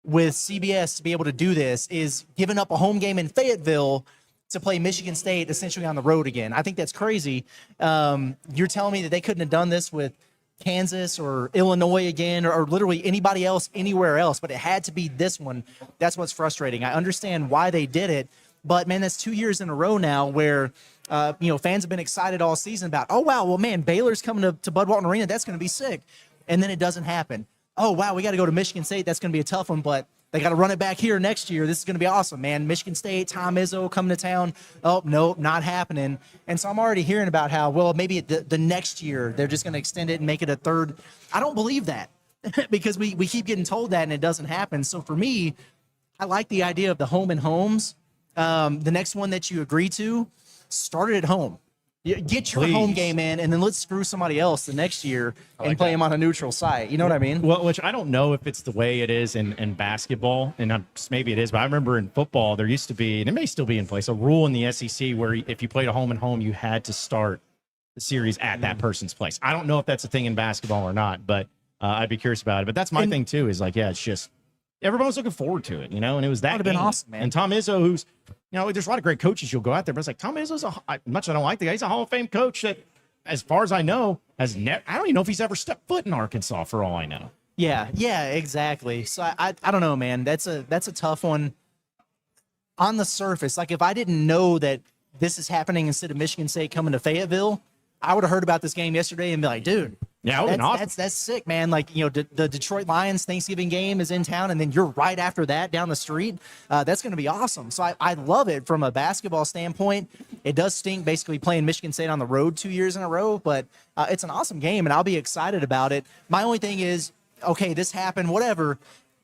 C: with CBS to be able to do this is giving up a home game in Fayetteville to play Michigan State essentially on the road again. I think that's crazy. You're telling me that they couldn't have done this with Kansas or Illinois again, or literally anybody else anywhere else, but it had to be this one. That's what's frustrating. I understand why they did it. But, man, that's 2 years in a row now where, fans have been excited all season about, oh, wow, well, man, Baylor's coming to Bud Walton Arena. That's going to be sick. And then it doesn't happen. Oh, wow, we got to go to Michigan State. That's going to be a tough one, but they got to run it back here next year. This is going to be awesome, man. Michigan State, Tom Izzo coming to town. Oh, no, not happening. And so I'm already hearing about how, well, maybe the next year they're just going to extend it and make it a third. I don't believe that because we keep getting told that and it doesn't happen. So for me, I like the idea of the home and homes. The next one that you agree to, start it at home. Get your home game in, and then let's screw somebody else the next year and play them on a neutral site. You know what I mean?
B: Well, which I don't know if it's the way it is in basketball, and maybe it is, but I remember in football there used to be, and it may still be in place, a rule in the SEC where if you played a home and home, you had to start the series at that person's place. I don't know if that's a thing in basketball or not, but I'd be curious about it. But that's my thing too, is like, it's just everyone was looking forward to it, and it was that
C: would have been awesome, man.
B: And Tom Izzo, who's, there's a lot of great coaches you'll go out there, but it's like Tom Izzo's much I don't like the guy, he's a Hall of Fame coach that, as far as I know, I don't even know if he's ever stepped foot in Arkansas for all I know.
C: Yeah, exactly. So I don't know, man. That's a tough one. On the surface, like if I didn't know that this is happening instead of Michigan State coming to Fayetteville, I would have heard about this game yesterday and be like, dude,
B: yeah,
C: that's sick, man. Like, the Detroit Lions Thanksgiving game is in town, and then you're right after that down the street. That's going to be awesome. So I love it from a basketball standpoint. It does stink basically playing Michigan State on the road 2 years in a row, but it's an awesome game, and I'll be excited about it. My only thing is okay, this happened, whatever.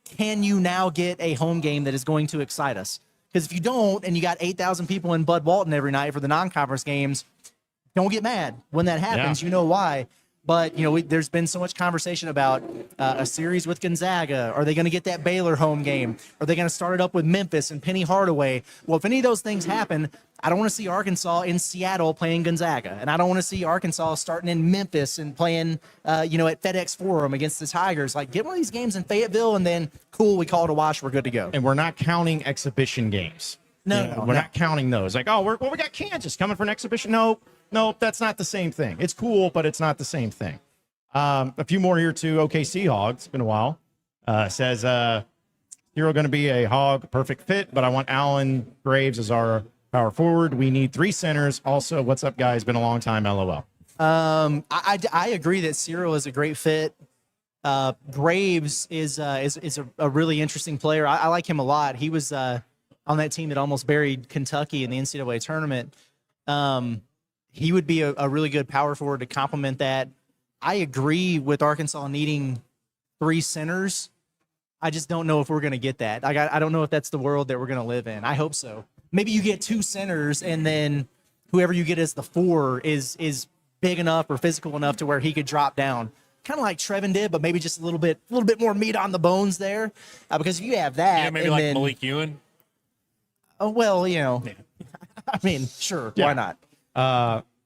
C: Can you now get a home game that is going to excite us? Because if you don't, and you got 8,000 people in Bud Walton every night for the non-conference games, don't get mad when that happens.
B: Yeah.
C: You know why. But, there's been so much conversation about a series with Gonzaga. Are they going to get that Baylor home game? Are they going to start it up with Memphis and Penny Hardaway? Well, if any of those things happen, I don't want to see Arkansas in Seattle playing Gonzaga. And I don't want to see Arkansas starting in Memphis and playing, at FedEx Forum against the Tigers. Like, get one of these games in Fayetteville, and then, cool, we call it a wash. We're good to go.
B: And we're not counting exhibition games.
C: No,
B: we're not counting those. Like, we got Kansas coming for an exhibition. Nope, that's not the same thing. It's cool, but it's not the same thing. A few more here too. OKC Hog. It's been a while. Says Hero going to be a Hog perfect fit, but I want Allen Graves as our power forward. We need 3 centers. Also, what's up, guys? Been a long time. LOL.
C: I agree that Cyril is a great fit. Graves is a really interesting player. I like him a lot. He was on that team that almost buried Kentucky in the NCAA tournament. He would be a really good power forward to complement that. I agree with Arkansas needing 3 centers. I just don't know if we're going to get that. I don't know if that's the world that we're going to live in. I hope so. Maybe you get 2 centers, and then whoever you get as the 4 is big enough or physical enough to where he could drop down, kind of like Trevin did, but maybe just a little bit more meat on the bones there. Because if you have that,
D: maybe like Malik Euan.
C: Oh well, I mean, sure,
B: Yeah.
C: why not?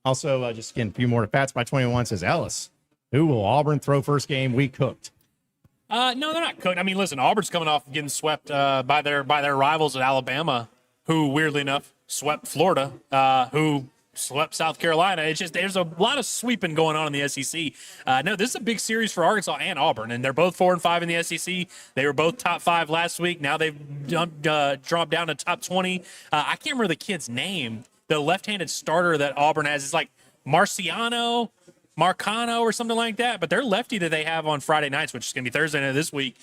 B: Also, just again, a few more. Fats by 21 says Ellis. Who will Auburn throw first game? We cooked.
D: No, they're not cooked. I mean, listen, Auburn's coming off getting swept by their rivals at Alabama, who weirdly enough swept Florida, who swept South Carolina. It's just there's a lot of sweeping going on in the SEC. No, this is a big series for Arkansas and Auburn, and they're both 4-5 in the SEC. They were both top 5 last week. Now they've dropped down to top 20. I can't remember the kid's name. The left-handed starter that Auburn has is like Marcano or something like that, but their lefty that they have on Friday nights, which is going to be Thursday night this week,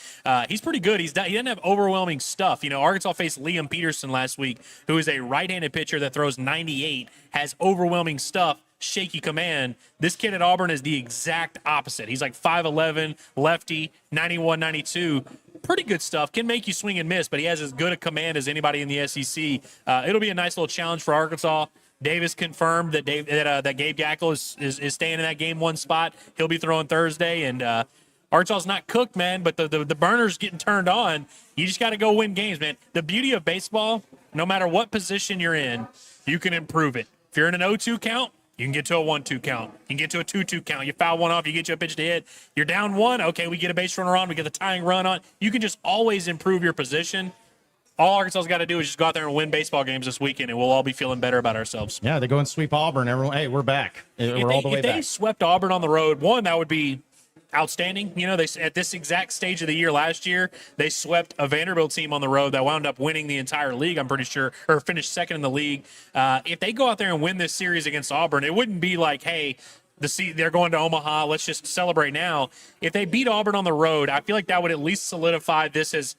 D: he's pretty good. He doesn't have overwhelming stuff. Arkansas faced Liam Peterson last week, who is a right-handed pitcher that throws 98, has overwhelming stuff, shaky command. This kid at Auburn is the exact opposite. He's like 5'11", lefty, 91, 92. Pretty good stuff. Can make you swing and miss, but he has as good a command as anybody in the SEC. It'll be a nice little challenge for Arkansas. Davis confirmed that Gabe Gackle is staying in that game 1 spot. He'll be throwing Thursday, and Arkansas's not cooked, man, but the burner's getting turned on. You just got to go win games, man. The beauty of baseball, no matter what position you're in, you can improve it. If you're in an 0-2 count, you can get to a 1-2 count. You can get to a 2-2 count. You foul one off, you get you a pitch to hit. You're down 1, okay, we get a base runner on, we get the tying run on. You can just always improve your position. All Arkansas's got to do is just go out there and win baseball games this weekend, and we'll all be feeling better about ourselves.
B: Yeah, they go and sweep Auburn. Everyone, hey, we're back. We're all the way back.
D: If they swept Auburn on the road, one, that would be outstanding. They at this exact stage of the year last year, they swept a Vanderbilt team on the road that wound up winning the entire league, I'm pretty sure, or finished second in the league. If they go out there and win this series against Auburn, it wouldn't be like, hey, they're going to Omaha, let's just celebrate now. If they beat Auburn on the road, I feel like that would at least solidify this as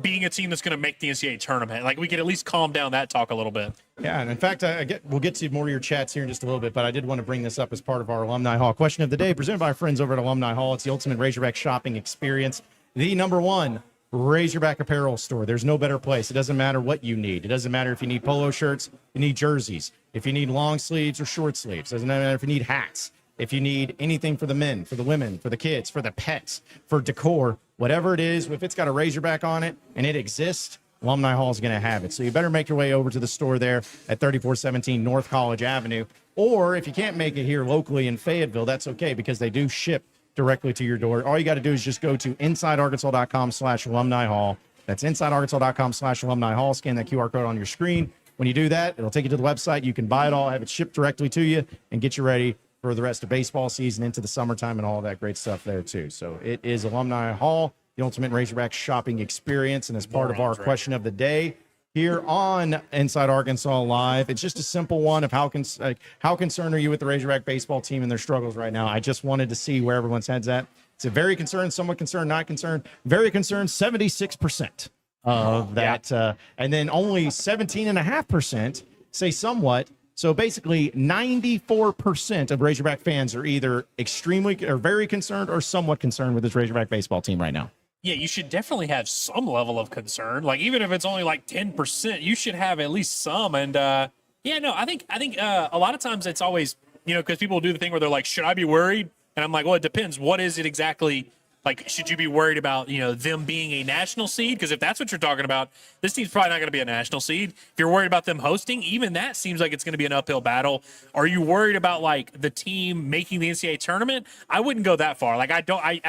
D: being a team that's going to make the NCAA tournament. Like, we could at least calm down that talk a little bit.
B: Yeah, and in fact, we'll get to more of your chats here in just a little bit, but I did want to bring this up as part of our Alumni Hall question of the day, presented by our friends over at Alumni Hall. It's the ultimate Razorback shopping experience. The #1 Razorback apparel store. There's no better place. It doesn't matter what you need. It doesn't matter if you need polo shirts, you need jerseys, if you need long sleeves or short sleeves. It doesn't matter if you need hats, if you need anything for the men, for the women, for the kids, for the pets, for decor, whatever it is, if it's got a Razorback on it and it exists, Alumni Hall is going to have it. So you better make your way over to the store there at 3417 North College Avenue. Or if you can't make it here locally in Fayetteville, that's okay, because they do ship directly to your door. All you got to do is just go to insidearkansas.com/alumni hall. That's insidearkansas.com/alumni hall. Scan that QR code on your screen. When you do that, it'll take you to the website. You can buy it all, have it shipped directly to you, and get you ready for the rest of baseball season into the summertime and all that great stuff there too. So it is Alumni Hall, the ultimate Razorback shopping experience, and as part of our question of the day here on Inside Arkansas Live, it's just a simple one of how concerned are you with the Razorback baseball team and their struggles right now? I just wanted to see where everyone's head's at. It's a very concerned, somewhat concerned, not concerned, very concerned, 76% of that, and then only 17.5% say somewhat, So basically 94% of Razorback fans are either extremely or very concerned or somewhat concerned with this Razorback baseball team right now.
D: Yeah, you should definitely have some level of concern. Like, even if it's only like 10%, you should have at least some. And yeah, no, I think a lot of times it's always, because people do the thing where they're like, should I be worried? And I'm like, well, it depends. What is it exactly? Like, should you be worried about, them being a national seed? Because if that's what you're talking about, this team's probably not going to be a national seed. If you're worried about them hosting, even that seems like it's going to be an uphill battle. Are you worried about, like, the team making the NCAA tournament? I wouldn't go that far. Like, I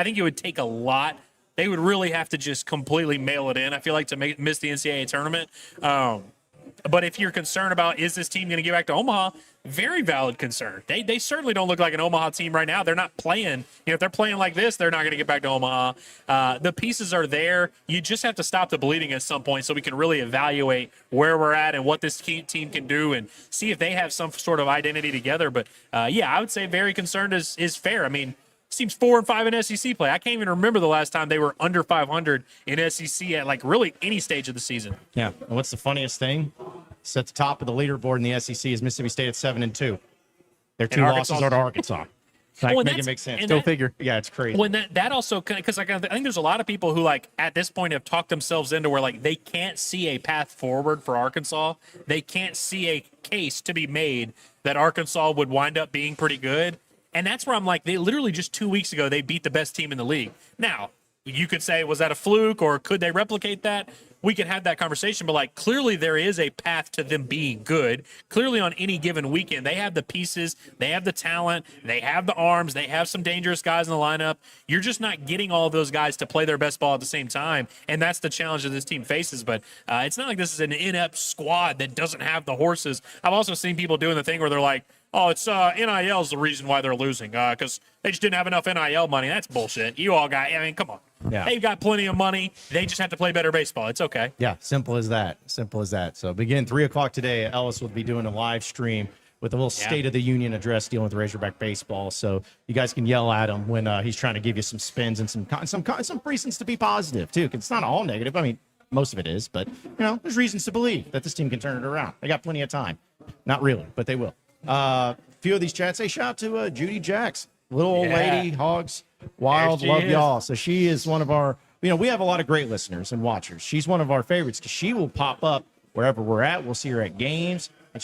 D: think it would take a lot. They would really have to just completely mail it in, I feel like, to miss the NCAA tournament. But if you're concerned about, is this team going to get back to Omaha? Very valid concern. They certainly don't look like an Omaha team right now. They're not playing. If they're playing like this, they're not going to get back to Omaha. The pieces are there. You just have to stop the bleeding at some point so we can really evaluate where we're at and what this team can do and see if they have some sort of identity together. But, yeah, I would say very concerned is fair. I mean, team's 4-5 in SEC play. I can't even remember the last time they were under 500 in SEC at, like, really any stage of the season.
B: Yeah. And what's the funniest thing? It's at the top of the leaderboard in the SEC is Mississippi State at 7-2. Their two losses are to Arkansas. Make it make sense.
C: Go figure.
B: Yeah, it's crazy.
D: When that also, because I think there's a lot of people who, like, at this point have talked themselves into where, like, they can't see a path forward for Arkansas. They can't see a case to be made that Arkansas would wind up being pretty good. And that's where I'm like, they literally just 2 weeks ago, they beat the best team in the league. Now, you could say, was that a fluke or could they replicate that? We could have that conversation, but, like, clearly there is a path to them being good. Clearly on any given weekend, they have the pieces, they have the talent, they have the arms, they have some dangerous guys in the lineup. You're just not getting all of those guys to play their best ball at the same time, and that's the challenge that this team faces. But it's not like this is an inept squad that doesn't have the horses. I've also seen people doing the thing where they're like, oh, it's NIL is the reason why they're losing because they just didn't have enough NIL money. That's bullshit. You all got, come on.
B: Yeah.
D: They've got plenty of money. They just have to play better baseball. It's okay.
B: Yeah, simple as that. Simple as that. So begin 3 o'clock today. Ellis will be doing a live stream with a little State of the Union address dealing with Razorback baseball. So you guys can yell at him when he's trying to give you some spins and some reasons to be positive too. Because it's not all negative. I mean, most of it is, but there's reasons to believe that this team can turn it around. They got plenty of time. Not really, but they will. Few of these chats say shout out to Judy Jacks, little old lady, Hogs Wild, love y'all. So she is one of our, we have a lot of great listeners and watchers. She's one of our favorites because she will pop up wherever we're at. We'll see her at games, and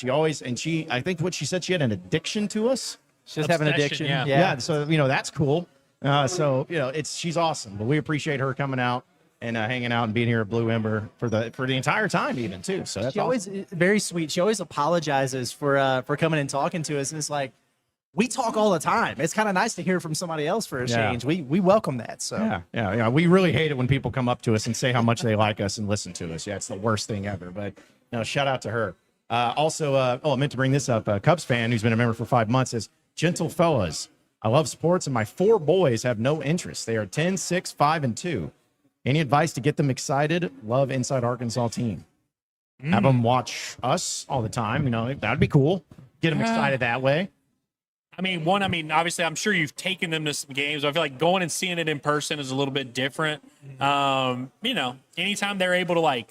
B: I think what she said, she had an addiction to us.
C: She does have an addiction.
B: Yeah. So that's cool. She's awesome. But we appreciate her coming out and hanging out and being here at Blue Ember for the entire time, even too. So that's
C: always very sweet. She always apologizes for coming and talking to us, and it's like we talk all the time. It's kind of nice to hear from somebody else for a change. We welcome that. So
B: yeah. We really hate it when people come up to us and say how much they like us and listen to us. Yeah, it's the worst thing ever. But shout out to her. Also, I meant to bring this up. A Cubs fan who's been a member for 5 months says, "Gentle fellas, I love sports, and my 4 boys have no interest. They are 10, 6, 5, and 2. Any advice to get them excited? Love Inside Arkansas team. Have them watch us all the time. That'd be cool. Get them excited that way."
D: Obviously, I'm sure you've taken them to some games. I feel like going and seeing it in person is a little bit different. Anytime they're able to,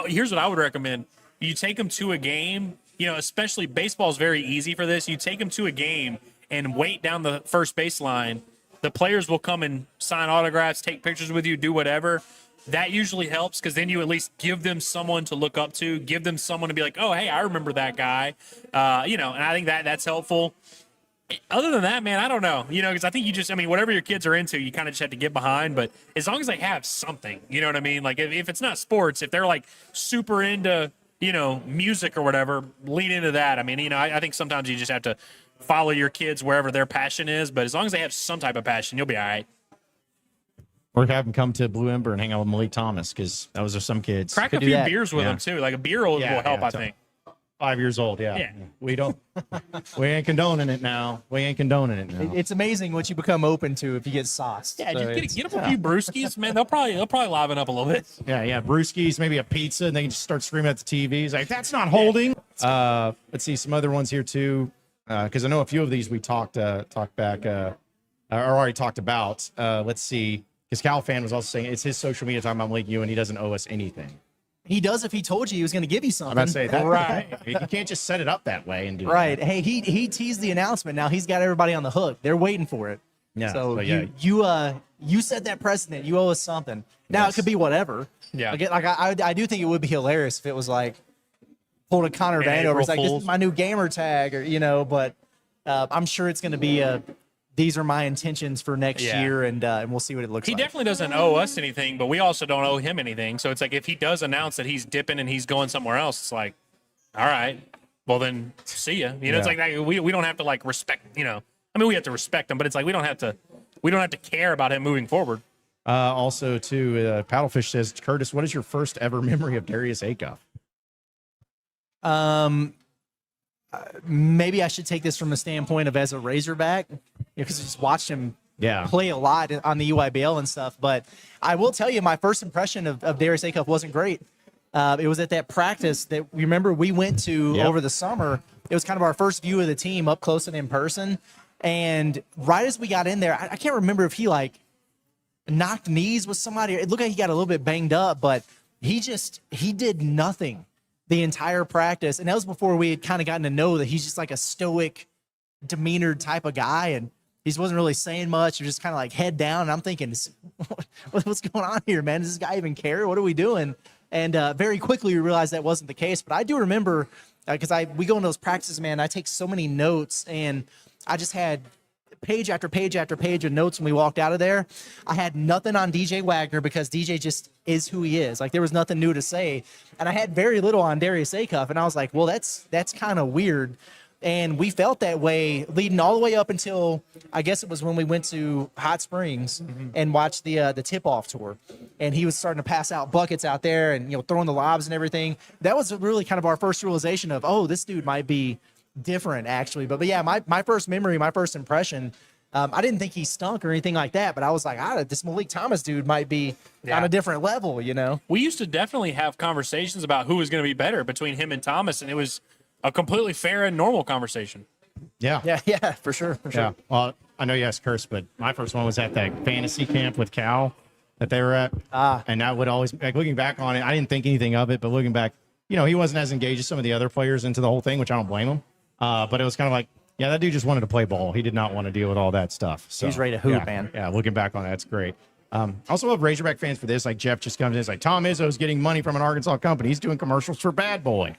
D: here's what I would recommend. You take them to a game, especially baseball is very easy for this. You take them to a game and wait down the first baseline. The players will come and sign autographs, take pictures with you, do whatever. That usually helps because then you at least give them someone to look up to, give them someone to be like, oh, hey, I remember that guy. And I think that's helpful. Other than that, man, I don't know, because I think whatever your kids are into, you kind of just have to get behind. But as long as they have something, you know what I mean? Like if it's not sports, if they're like super into, music or whatever, lean into that. I think sometimes you just have to follow your kids wherever their passion is. But as long as they have some type of passion, you'll be all right.
B: Or have them come to Blue Ember and hang out with Malik Thomas because those are some kids.
D: Crack a few beers with them too. Like a beer will help, I think.
B: 5 years old, yeah. We ain't condoning it now.
C: It's amazing what you become open to if you get sauced.
D: Yeah, so just get them a few brewskis, man. They'll probably liven up a little bit.
B: Yeah, brewskis, maybe a pizza, and they can just start screaming at the TV. It's like, that's not holding. Let's see some other ones here too, because I know a few of these we talked back or already talked about. Let's see, because Cal fan was also saying it's his social media talking about Malik Euan. He doesn't owe us anything.
C: He does if he told you he was going to give you something.
B: I'm about to say that.
D: Right.
B: You can't just set it up that way and do
C: Right.
B: that.
C: Hey, he teased the announcement. Now he's got everybody on the hook. They're waiting for it.
B: Yeah,
C: So
B: but yeah.
C: you set that precedent. You owe us something. Now
B: Yes.
C: it could be whatever.
D: Yeah.
C: I do think it would be hilarious if it was like pulled a Connor Van over. It's like, this
D: Fools.
C: is my new gamer tag, or but I'm sure it's going to be these are my intentions for next
D: Yeah.
C: year, and we'll see what it looks
D: He
C: like.
D: definitely doesn't owe us anything, but we also don't owe him anything. So it's like if he does announce that he's dipping and he's going somewhere else, it's like, all right, well then see ya. It's like we don't have to like respect. I mean we have to respect him, but it's like we don't have to care about him moving forward.
B: Also, too, Paddlefish says, Curtis, what is your first ever memory of Darius Acuff?
C: Maybe I should take this from the standpoint of as a Razorback, because I just watched him play a lot on the UIBL and stuff. But I will tell you, my first impression of Darius Acuff wasn't great. It was at that practice that remember we went to over the summer. It was kind of our first view of the team up close and in person. And right as we got in there, I can't remember if he like knocked knees with somebody. It looked like he got a little bit banged up, but he did nothing the entire practice. And that was before we had kind of gotten to know that he's just like a stoic demeanor type of guy. And he just wasn't really saying much. He was just kind of like head down. And I'm thinking, what's going on here, man? Does this guy even care? What are we doing? And very quickly we realized that wasn't the case. But I do remember, because we go into those practices, man, I take so many notes, and I just had page after page after page of notes when we walked out of there. I had nothing on DJ Wagner because DJ just is who he is. Like, there was nothing new to say. And I had very little on Darius Acuff. And I was like, well, that's kind of weird. And we felt that way leading all the way up until, I guess it was when we went to Hot Springs and watched the tip-off tour. And he was starting to pass out buckets out there and, throwing the lobs and everything. That was really kind of our first realization of, oh, this dude might be different, actually. But yeah, my first memory, my first impression, I didn't think he stunk or anything like that, but I was like, this Malik Thomas dude might be on a different level,
D: We used to definitely have conversations about who was going to be better between him and Thomas, and it was a completely fair and normal conversation.
B: Yeah.
C: Yeah, for sure.
B: Yeah. Well, I know you asked Curse, but my first one was at that fantasy camp with Cal that they were at. And I would always, like, looking back on it, I didn't think anything of it, but looking back, he wasn't as engaged as some of the other players into the whole thing, which I don't blame him. But it was kind of like, yeah, that dude just wanted to play ball. He did not want to deal with all that stuff. So,
C: he's ready to hoop,
B: yeah,
C: man.
B: Yeah, looking back on it, that's great. Also love Razorback fans for this. Like, Jeff just comes in, it's like, Tom Izzo's getting money from an Arkansas company. He's doing commercials for Bad Boy.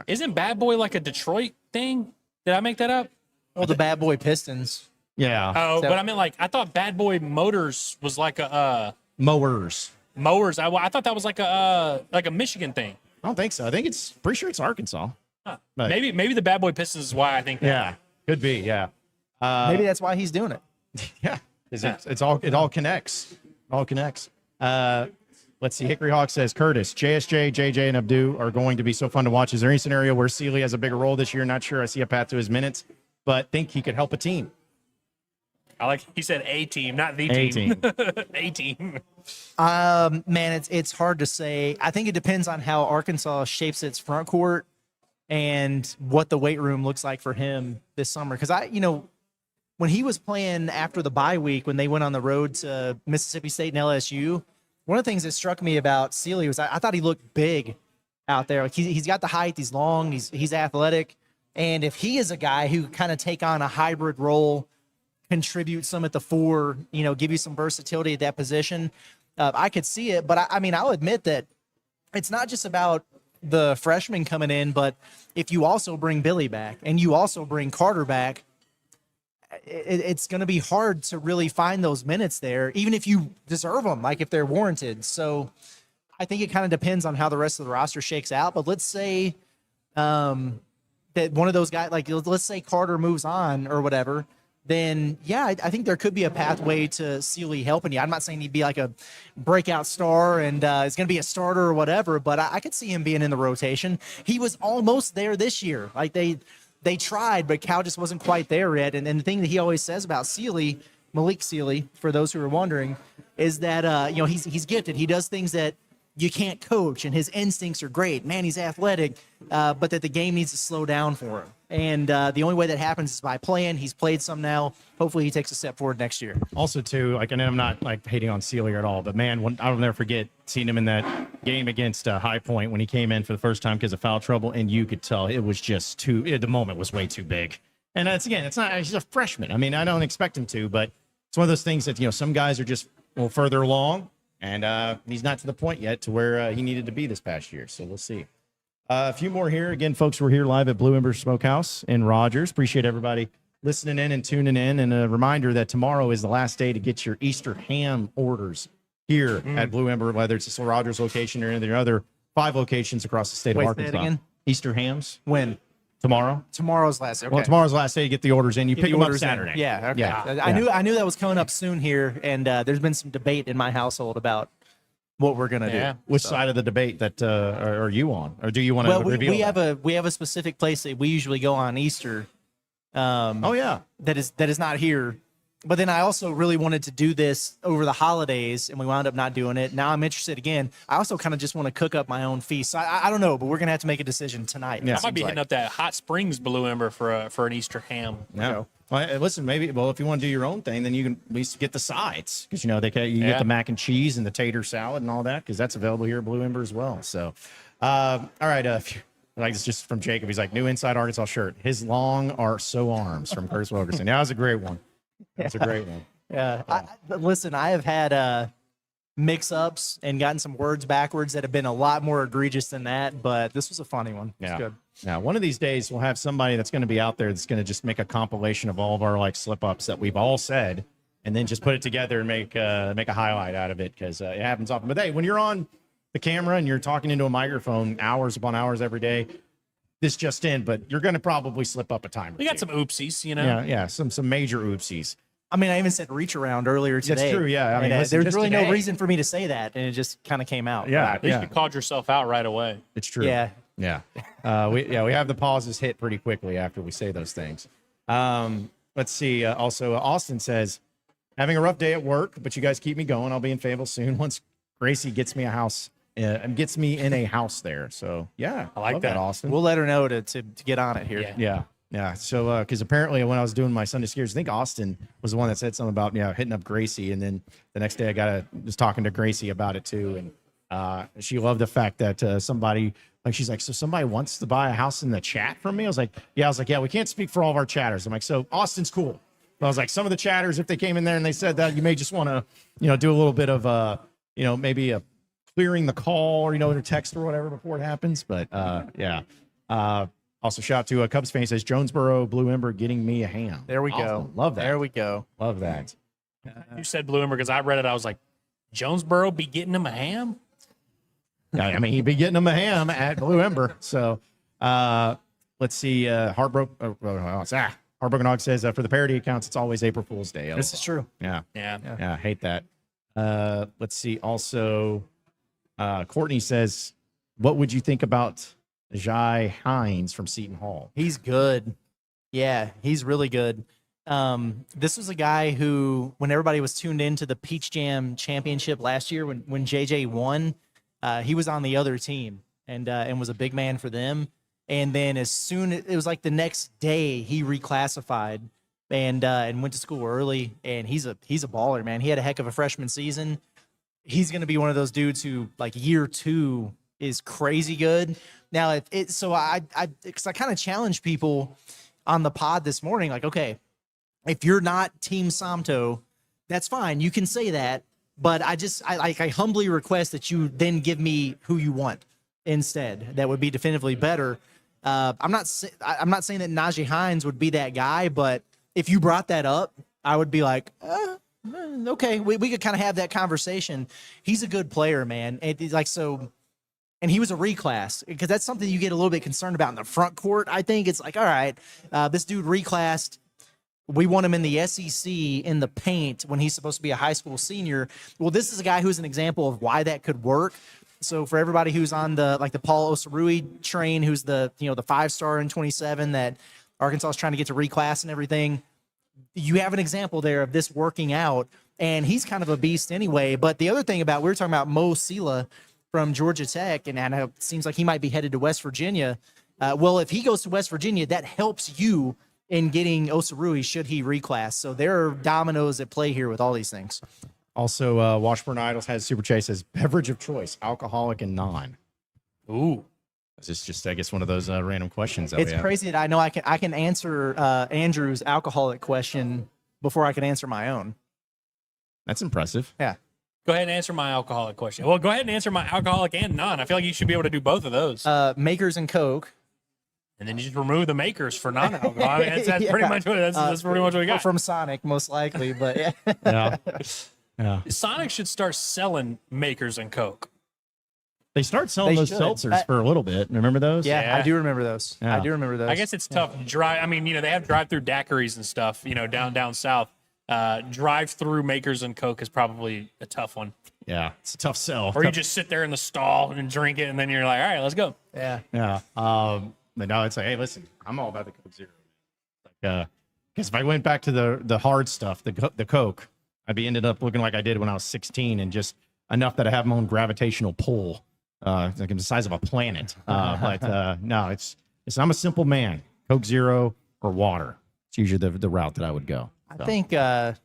D: Isn't Bad Boy like a Detroit thing? Did I make that up?
C: Well, the Bad Boy Pistons.
B: Yeah.
D: Oh, but I mean, like, I thought Bad Boy Motors was like a
B: Mowers.
D: I thought that was like a Michigan thing.
B: I don't think so. I think pretty sure it's Arkansas.
D: Huh.
B: But-
D: Maybe the Bad Boy Pistons is why I think that.
B: Yeah, could be. Yeah.
C: Maybe that's why he's doing it.
B: Yeah. It all connects. All connects. Let's see. Hickory Hawk says, Curtis, JSJ, JJ, and Abdu are going to be so fun to watch. Is there any scenario where Sealy has a bigger role this year? Not sure. I see a path to his minutes, but think he could help a team.
D: He said a team, not the
B: A
D: team.
B: team.
D: A team.
C: Man, it's hard to say. I think it depends on how Arkansas shapes its front court and what the weight room looks like for him this summer. Because when he was playing after the bye week, when they went on the road to Mississippi State and LSU, one of the things that struck me about Sealy was I thought he looked big out there. Like he's got the height, he's long, he's athletic. And if he is a guy who kind of take on a hybrid role, contribute some at the four, give you some versatility at that position, I could see it. But I'll admit that it's not just about the freshmen coming in, but if you also bring Billy back and you also bring Carter back, it's going to be hard to really find those minutes there, even if you deserve them, like if they're warranted. So I think it kind of depends on how the rest of the roster shakes out. But let's say that one of those guys, like let's say Carter moves on or whatever, then yeah, I think there could be a pathway to Sealy helping you. I'm not saying he'd be like a breakout star and it's going to be a starter or whatever, but I could see him being in the rotation. He was almost there this year. Like they tried, but Cal just wasn't quite there yet. And the thing that he always says about Sealy, Malik Sealy, for those who are wondering, is that he's gifted. He does things that you can't coach and his instincts are great. Man, he's athletic, but that the game needs to slow down for him. And the only way that happens is by playing. He's played some now. Hopefully he takes a step forward next year.
B: Also, too, like, and I'm not like hating on Sealy at all, but man, I'll never forget seeing him in that game against High Point when he came in for the first time because of foul trouble, and you could tell it was just the moment was way too big. And it's not, he's a freshman. I mean, I don't expect him to, but it's one of those things that, some guys are just a little further along, and he's not to the point yet to where he needed to be this past year. So we'll see. A few more here. Again, folks, we're here live at Blue Ember Smokehouse in Rogers. Appreciate everybody listening in and tuning in. And a reminder that tomorrow is the last day to get your Easter ham orders here at Blue Ember, whether it's the Rogers location or any of the other 5 locations across the state of Arkansas.
C: Say it again?
B: Easter hams.
C: When?
B: Tomorrow.
C: Tomorrow's last day. Okay.
B: Well, tomorrow's the last day to get the orders in. You pick them up
C: orders in.
B: Saturday.
C: Yeah. Okay.
B: Yeah.
C: I knew that was coming up soon here, and there's been some debate in my household about what we're gonna do.
B: Which side of the debate that are you on, or do you want to reveal?
C: We have a specific place that we usually go on Easter.
B: That
C: is not here. But then I also really wanted to do this over the holidays, and we wound up not doing it. Now I'm interested again. I also kind of just want to cook up my own feast. So I don't know, but we're gonna have to make a decision tonight.
B: Yeah.
D: I might be hitting up that Hot Springs Blue Ember for an Easter ham.
B: No. Well, listen, maybe. Well, if you want to do your own thing, then you can at least get the sides because you get the mac and cheese and the tater salad and all that because that's available here at Blue Ember as well. So, all right. Like it's just from Jacob. He's like, new Inside Arkansas shirt. His long are so arms from Curtis Wilkerson. That was a great one. That's a great one.
C: Yeah. Listen, I have had mix-ups and gotten some words backwards that have been a lot more egregious than that, but this was a funny one.
B: Yeah.
C: It's good.
B: Now, one of these days, we'll have somebody that's going to be out there that's going to just make a compilation of all of our slip-ups that we've all said, and then just put it together and make a highlight out of it because it happens often. But hey, when you're on the camera and you're talking into a microphone hours upon hours every day, this just in, but you're going to probably slip up a time or
D: We got
B: two.
D: some oopsies,
B: Yeah, some major oopsies.
C: I mean, I even said reach around earlier today.
B: That's true, yeah. I mean,
C: there's
B: just
C: really
B: today.
C: no reason for me to say that, and it just kind of came out.
B: Yeah,
D: At least you called yourself out right away.
B: It's true.
C: Yeah.
B: Yeah. We have the pauses hit pretty quickly after we say those things. Let's see. Also, Austin says, having a rough day at work, but you guys keep me going. I'll be in Fayetteville soon once Gracie gets me a house and gets me in a house there. So, yeah.
D: I like
B: love
D: that.
B: Austin.
C: We'll let her know to get on it here.
D: Yeah.
B: Yeah. So, because apparently when I was doing my Sunday Scares, I think Austin was the one that said something about, hitting up Gracie. And then the next day I was talking to Gracie about it too. And she loved the fact that somebody, she's like, so somebody wants to buy a house in the chat from me? I was like, yeah, we can't speak for all of our chatters. I'm like, so Austin's cool. But I was like, some of the chatters, if they came in there and they said that, you may just want to, do a little bit of, maybe a clearing the call or, in a text or whatever before it happens. But yeah. Also, shout out to a Cubs fan. He says, Jonesboro Blue Ember getting me a ham.
C: There we
B: Awesome.
C: go.
B: Love that.
C: There we go.
B: Love that.
D: You said Blue Ember because I read it. I was like, Jonesboro be getting him a ham?
B: Yeah, I mean, he'd be getting them a ham at Blue Ember. So let's see. Heartbroken Hog says, for the parody accounts, it's always April Fool's Day.
C: This is true.
B: Yeah.
D: Yeah.
B: I hate that. Let's see. Also, Courtney says, what would you think about Jai Hines from Seton Hall?
C: He's good. Yeah, he's really good. This was a guy who, when everybody was tuned into the Peach Jam Championship last year, when JJ won, he was on the other team and was a big man for them. And then it was like the next day he reclassified and went to school early. And he's a baller, man. He had a heck of a freshman season. He's going to be one of those dudes who, year 2 is crazy good. Now, I kind of challenge people on the pod this morning, okay, if you're not Team Samto, that's fine. You can say that, but I humbly request that you then give me who you want instead. That would be definitively better. I'm not saying that Najee Hines would be that guy, but if you brought that up, I would be like, okay, we could kind of have that conversation. He's a good player, man. And he was a reclass because that's something you get a little bit concerned about in the front court. I think it's all right, this dude reclassed. We want him in the SEC in the paint when he's supposed to be a high school senior. Well, this is a guy who's an example of why that could work. So for everybody who's on the Paul Osarui train, who's the 5-star in 27 that Arkansas is trying to get to reclass and everything, you have an example there of this working out. And he's kind of a beast anyway. But the other thing we were talking about Mo Sela from Georgia Tech, and it seems like he might be headed to West Virginia. Well, if he goes to West Virginia, that helps you in getting Osarui should he reclass. So there are dominoes at play here with all these things.
B: Also, Washburn Idols has Super Chase as beverage of choice, alcoholic and non.
D: Ooh.
B: This is just, I guess, one of those random questions.
C: It's crazy that I know I can answer Andrew's alcoholic question before I can answer my own.
B: That's impressive.
C: Yeah.
D: Go ahead and answer my alcoholic question. Well, go ahead and answer my alcoholic and non. I feel like you should be able to do both of those.
C: Makers and Coke.
D: And then you just remove the makers for non-alcohol. I mean, that's
C: Yeah.
D: pretty much what that's pretty much what we got.
C: From Sonic, most likely, but yeah.
B: Yeah. Yeah.
D: Sonic should start selling makers and Coke.
B: They start selling
C: They
B: those
C: should.
B: seltzers for a little bit. Remember those?
C: Yeah,
D: Yeah.
C: I do remember those.
B: Yeah.
C: I do remember those.
D: I guess it's tough. I mean, they have drive-through daiquiris and stuff, down south. Drive-through makers and Coke is probably a tough one.
B: Yeah. It's a tough sell.
D: Or you just sit there in the stall and drink it, and then you're like, all right, let's go.
C: Yeah.
B: Yeah. But no, it's like, hey, listen, I'm all about the Coke Zero. Like, because if I went back to the hard stuff, the Coke, I'd be ended up looking like I did when I was 16, and just enough that I have my own gravitational pull, like the size of a planet. But no, it's I'm a simple man. Coke Zero or water. It's usually the route that I would go.
C: I think I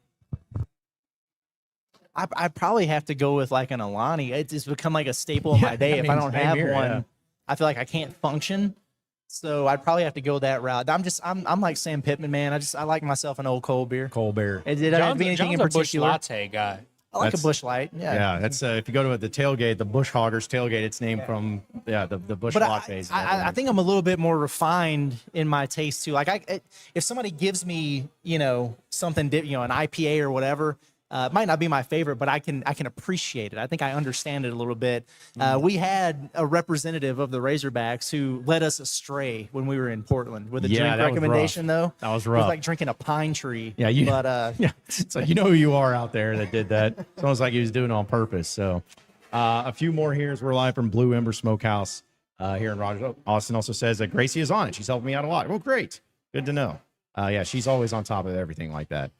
C: probably have to go with like an Alani. It's just become like a staple of my day. If I don't have one, I feel like I can't function. So I'd probably have to go that route. I'm like Sam Pittman, man. I like myself an old cold beer.
B: Cold beer.
C: It doesn't have anything
D: John's
C: in
D: a Busch
C: particular.
D: Latte guy.
C: I like a
B: That's-
C: Busch Light. Yeah.
B: Yeah, that's if you go to the tailgate, the Bush Hoggers tailgate, it's named from the Bush
C: But
B: lattes.
C: I think I'm a little bit more refined in my taste too. Like if somebody gives me, something, an IPA or whatever, it might not be my favorite, but I can appreciate it. I think I understand it a little bit. We had a representative of the Razorbacks who led us astray when we were in Portland with a
B: Yeah,
C: drink
B: that was
C: recommendation, though.
B: That was
C: It
B: rough.
C: was like drinking a pine tree.
B: Yeah,
C: but
B: yeah, it's like, you know who you are out there that did that. It's almost like he was doing it on purpose. So a few more here as we're live from Blue Ember Smokehouse here in Rogers. Oh, Austin also says that Gracie is on it. She's helping me out a lot. Well, great. Good to know. Yeah, she's always on top of everything like that.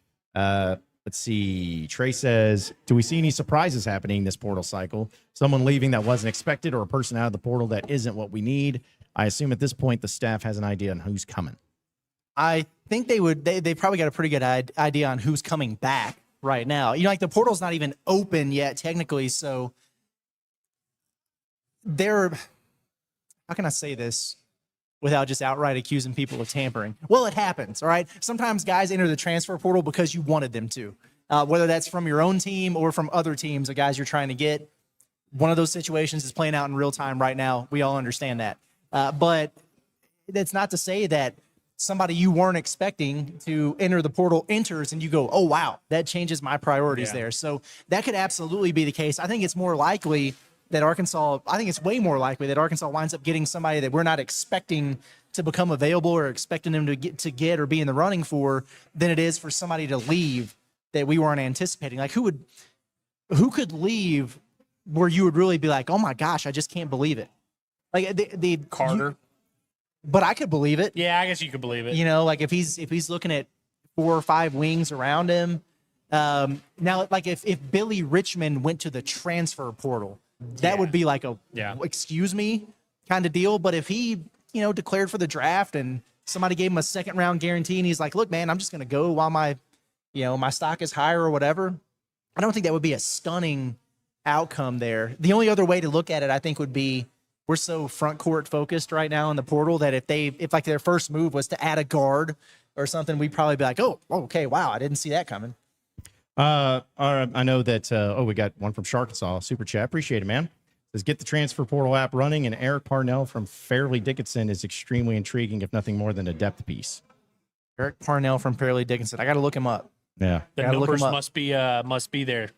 B: Let's see. Trey says, do we see any surprises happening this portal cycle? Someone leaving that wasn't expected or a person out of the portal that isn't what we need? I assume at this point the staff has an idea on who's coming.
C: I think they probably got a pretty good idea on who's coming back right now. Like the portal's not even open yet technically, so how can I say this without just outright accusing people of tampering? Well, it happens, all right? Sometimes guys enter the transfer portal because you wanted them to, whether that's from your own team or from other teams, the guys you're trying to get. One of those situations is playing out in real time right now. We all understand that. But that's not to say that somebody you weren't expecting to enter the portal enters and you go, oh, wow, that changes my priorities there. So that could absolutely be the case. I think it's more likely that it's way more likely that Arkansas winds up getting somebody that we're not expecting to become available or expecting them to get or be in the running for than it is for somebody to leave that we weren't anticipating. Like who could leave where you would really be like, oh my gosh, I just can't believe it. Like the
D: Carter.
C: but I could believe it.
D: Yeah, I guess you could believe it.
C: Like if he's looking at 4 or 5 wings around him. Now, like if Billy Richmond went to the transfer portal, that would be like excuse me kind of deal. But if he, declared for the draft and somebody gave him a 2nd round guarantee and he's like, look, man, I'm just going to go while my stock is higher or whatever. I don't think that would be a stunning outcome there. The only other way to look at it, I think, would be we're so front court focused right now in the portal that if like their first move was to add a guard or something, we'd probably be like, oh, okay, wow, I didn't see that coming.
B: I know that, we got one from Sharkasaw, Super Chat. Appreciate it, man. Says, get the transfer portal app running, and Eric Parnell from Fairleigh Dickinson is extremely intriguing, if nothing more than a depth piece.
C: Eric Parnell from Fairleigh Dickinson. I got to look him up.
B: Yeah.
D: The numbers must be there.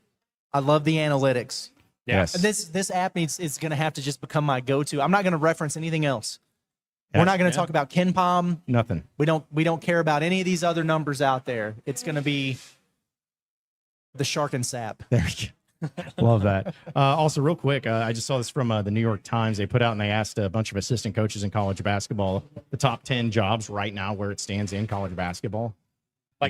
C: I love the analytics.
B: Yes.
C: This app is going to have to just become my go-to. I'm not going to reference anything else. We're not going to talk about Ken Palm.
B: Nothing.
C: We don't care about any of these other numbers out there. It's going to be the Shark and Sap.
B: There you go. Love that. Also, real quick, I just saw this from the New York Times. They put out and they asked a bunch of assistant coaches in college basketball the top 10 jobs right now where it stands in college basketball.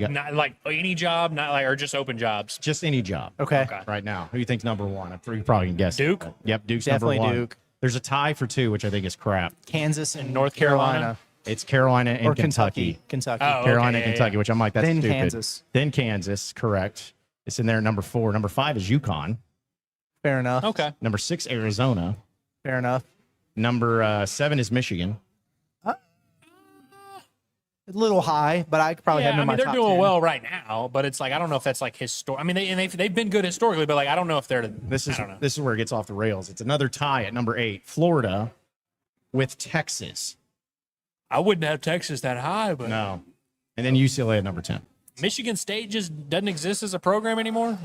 D: Like not like any job, not like or just open jobs.
B: Just any job.
C: Okay.
B: Right now. Who do you think's number one? You probably can guess.
D: Duke?
B: Yep, Duke's
C: Definitely
B: number one.
C: Duke.
B: There's a tie for 2, which I think is crap.
C: Kansas and
D: North Carolina?
B: It's Carolina and
C: or
B: Kentucky.
C: Kentucky.
D: Oh,
B: Carolina
D: okay,
B: and Kentucky, which I'm like, that's
C: Then
B: stupid.
C: Kansas.
B: Then Kansas, correct. It's in there at number 4. Number 5 is UConn.
C: Fair enough.
D: Okay.
B: Number 6, Arizona.
C: Fair enough.
B: Number 7 is Michigan.
C: A little high, but I could probably have them in my
D: they're
C: top
D: doing
C: 10.
D: well right now, but it's like I don't know if that's like historic. I mean, they've been good historically, but like I don't know if they're.
B: This is
D: I don't know.
B: this is where it gets off the rails. It's another tie at number 8, Florida with Texas.
D: I wouldn't have Texas that high, but
B: No. And then UCLA at number 10.
D: Michigan State just doesn't exist as a program anymore.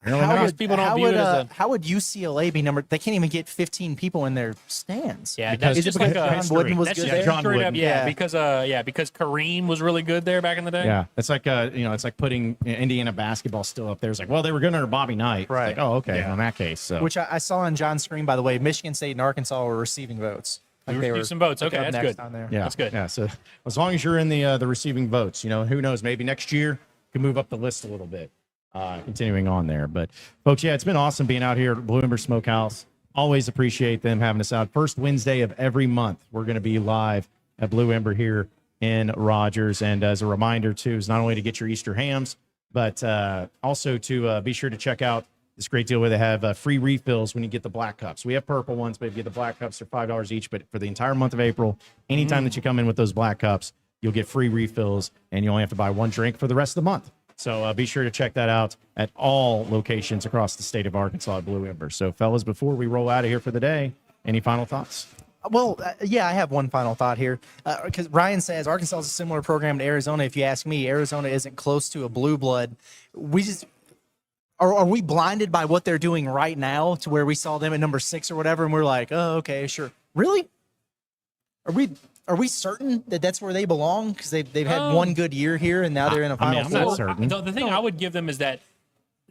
B: Apparently
C: How
B: not.
C: would,
D: people don't
C: how
D: view
C: would,
D: it as a-
C: how would UCLA be number? They can't even get 15 people in their stands.
D: Yeah,
B: Because-
D: that's
B: Is
D: just
B: it
D: like
B: because
D: a
B: John
D: history.
C: Wooden was
D: That's
C: good
D: just
C: there?
B: John
D: straight up,
B: Wooden.
D: because Kareem was really good there back in the day.
B: Yeah, it's like it's like putting Indiana basketball still up there. It's like, well, they were good under Bobby Knight. It's
C: Right.
B: like, oh, okay.
D: Yeah.
B: Well, in that case, so
C: Which I saw on John's screen, by the way. Michigan State and Arkansas were receiving votes.
D: We
C: they
D: received some votes.
C: up
D: Okay, that's
C: next
D: good.
C: on there.
B: yeah,
D: That's good.
B: Yeah, so as long as you're in the receiving votes, who knows? Maybe next year you can move up the list a little bit. Continuing on there, but folks, yeah, it's been awesome being out here at Blue Ember Smokehouse. Always appreciate them having us out. First Wednesday of every month, we're going to be live at Blue Ember here in Rogers. And as a reminder, too, is not only to get your Easter hams, but also to be sure to check out this great deal where they have free refills when you get the black cups. We have purple ones, but if you get the black cups, they're $5 each. But for the entire month of April, anytime that you come in with those black cups, you'll get free refills, and you only have to buy one drink for the rest of the month. So be sure to check that out at all locations across the state of Arkansas at Blue Ember. So, fellas, before we roll out of here for the day, any final thoughts?
C: Well, yeah, I have one final thought here. Because Ryan says Arkansas is a similar program to Arizona. If you ask me, Arizona isn't close to a blue blood. We just are we blinded by what they're doing right now to where we saw them at number 6 or whatever, and we're like, oh, okay, sure. Really? Are we certain that that's where they belong? Because they've had one good year here, and now they're in a Final
B: I'm not
C: Four.
B: certain.
D: The thing I would give them is that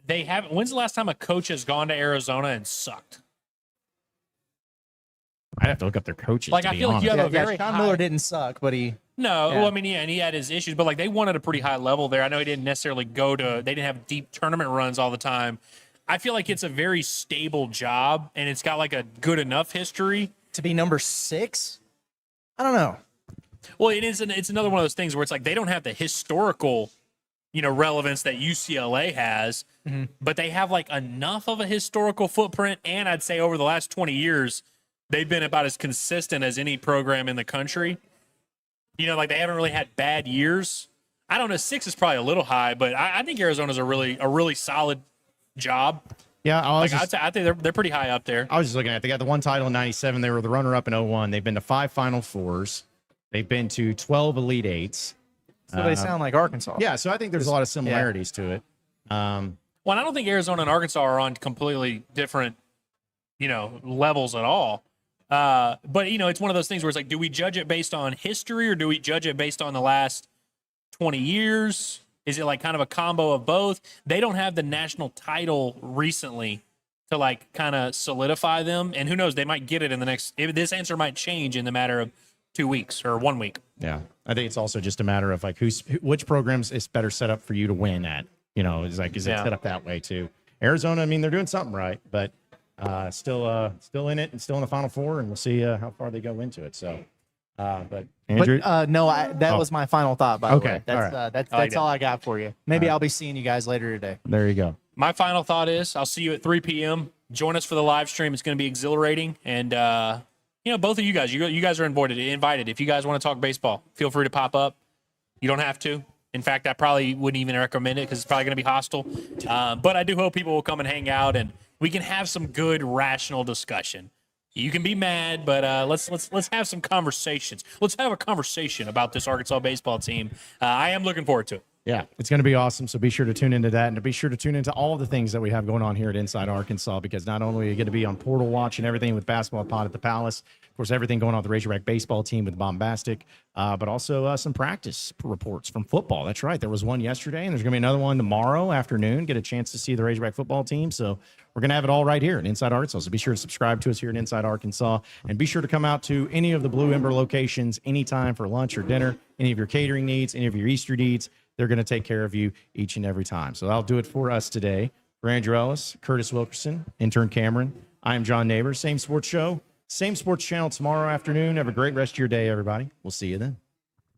D: they haven't. When's the last time a coach has gone to Arizona and sucked?
B: I'd have to look up their coaches.
D: Like,
B: to
D: I
B: be
D: feel like you
B: honest.
D: have a very
C: Sean
D: high-
C: Miller didn't suck, but he.
D: No,
C: Yeah.
D: well, I mean, yeah, and he had his issues, but like they won at a pretty high level there. I know he didn't necessarily they didn't have deep tournament runs all the time. I feel like it's a very stable job, and it's got like a good enough history.
C: To be number 6? I don't know.
D: Well, it's another one of those things where it's like they don't have the historical, relevance that UCLA has, but they have like enough of a historical footprint, and I'd say over the last 20 years, they've been about as consistent as any program in the country. Like they haven't really had bad years. I don't know, 6 is probably a little high, but I think Arizona's a really solid job.
B: Yeah, I
D: think they're pretty high up there.
B: was just looking at it. They got the one title in 97. They were the runner-up in 01. They've been to 5 Final Fours. They've been to 12 Elite Eights.
C: So they sound like Arkansas.
B: Yeah, so I think there's a lot of similarities to it.
D: Well, I don't think Arizona and Arkansas are on completely different, levels at all. But, it's one of those things where it's like, do we judge it based on history or do we judge it based on the last 20 years? Is it like kind of a combo of both? They don't have the national title recently to like kind of solidify them. And who knows, they might get it in the next, this answer might change in the matter of 2 weeks or 1 week.
B: Yeah, I think it's also just a matter of like which programs is better set up for you to win at. Is it set up that way too? Arizona, I mean, they're doing something right, but still in it and still in the Final Four, and we'll see how far they go into it. So, but Andrew,
C: No, that was my final thought, by the
B: Okay,
C: way. That's,
B: all right.
C: that's all I got for you. Maybe I'll be seeing you guys later today.
B: there you go.
D: My final thought is I'll see you at 3 p.m. Join us for the live stream. It's going to be exhilarating. And, both of you guys are invited. If you guys want to talk baseball, feel free to pop up. You don't have to. In fact, I probably wouldn't even recommend it because it's probably going to be hostile. But I do hope people will come and hang out, and we can have some good, rational discussion. You can be mad, but let's have some conversations. Let's have a conversation about this Arkansas baseball team. I am looking forward to it.
B: Yeah, it's going to be awesome. So be sure to tune into that, and to be sure to tune into all the things that we have going on here at Inside Arkansas, because not only are you going to be on Portal Watch and everything with Basketball Pod at the Palace, of course, everything going on with the Razorback baseball team with Bombastic, but also some practice reports from football. That's right. There was one yesterday, and there's going to be another one tomorrow afternoon. Get a chance to see the Razorback football team. So we're going to have it all right here at Inside Arkansas. So be sure to subscribe to us here at Inside Arkansas, and be sure to come out to any of the Blue Ember locations anytime for lunch or dinner, any of your catering needs, any of your Easter needs. they're going to take care of you each and every time. So that'll do it for us today. For Andrew Ellis, Curtis Wilkerson, intern Cameron, I am John Neighbors. Same sports show, same sports channel tomorrow afternoon. Have a great rest of your day, everybody. We'll see you then.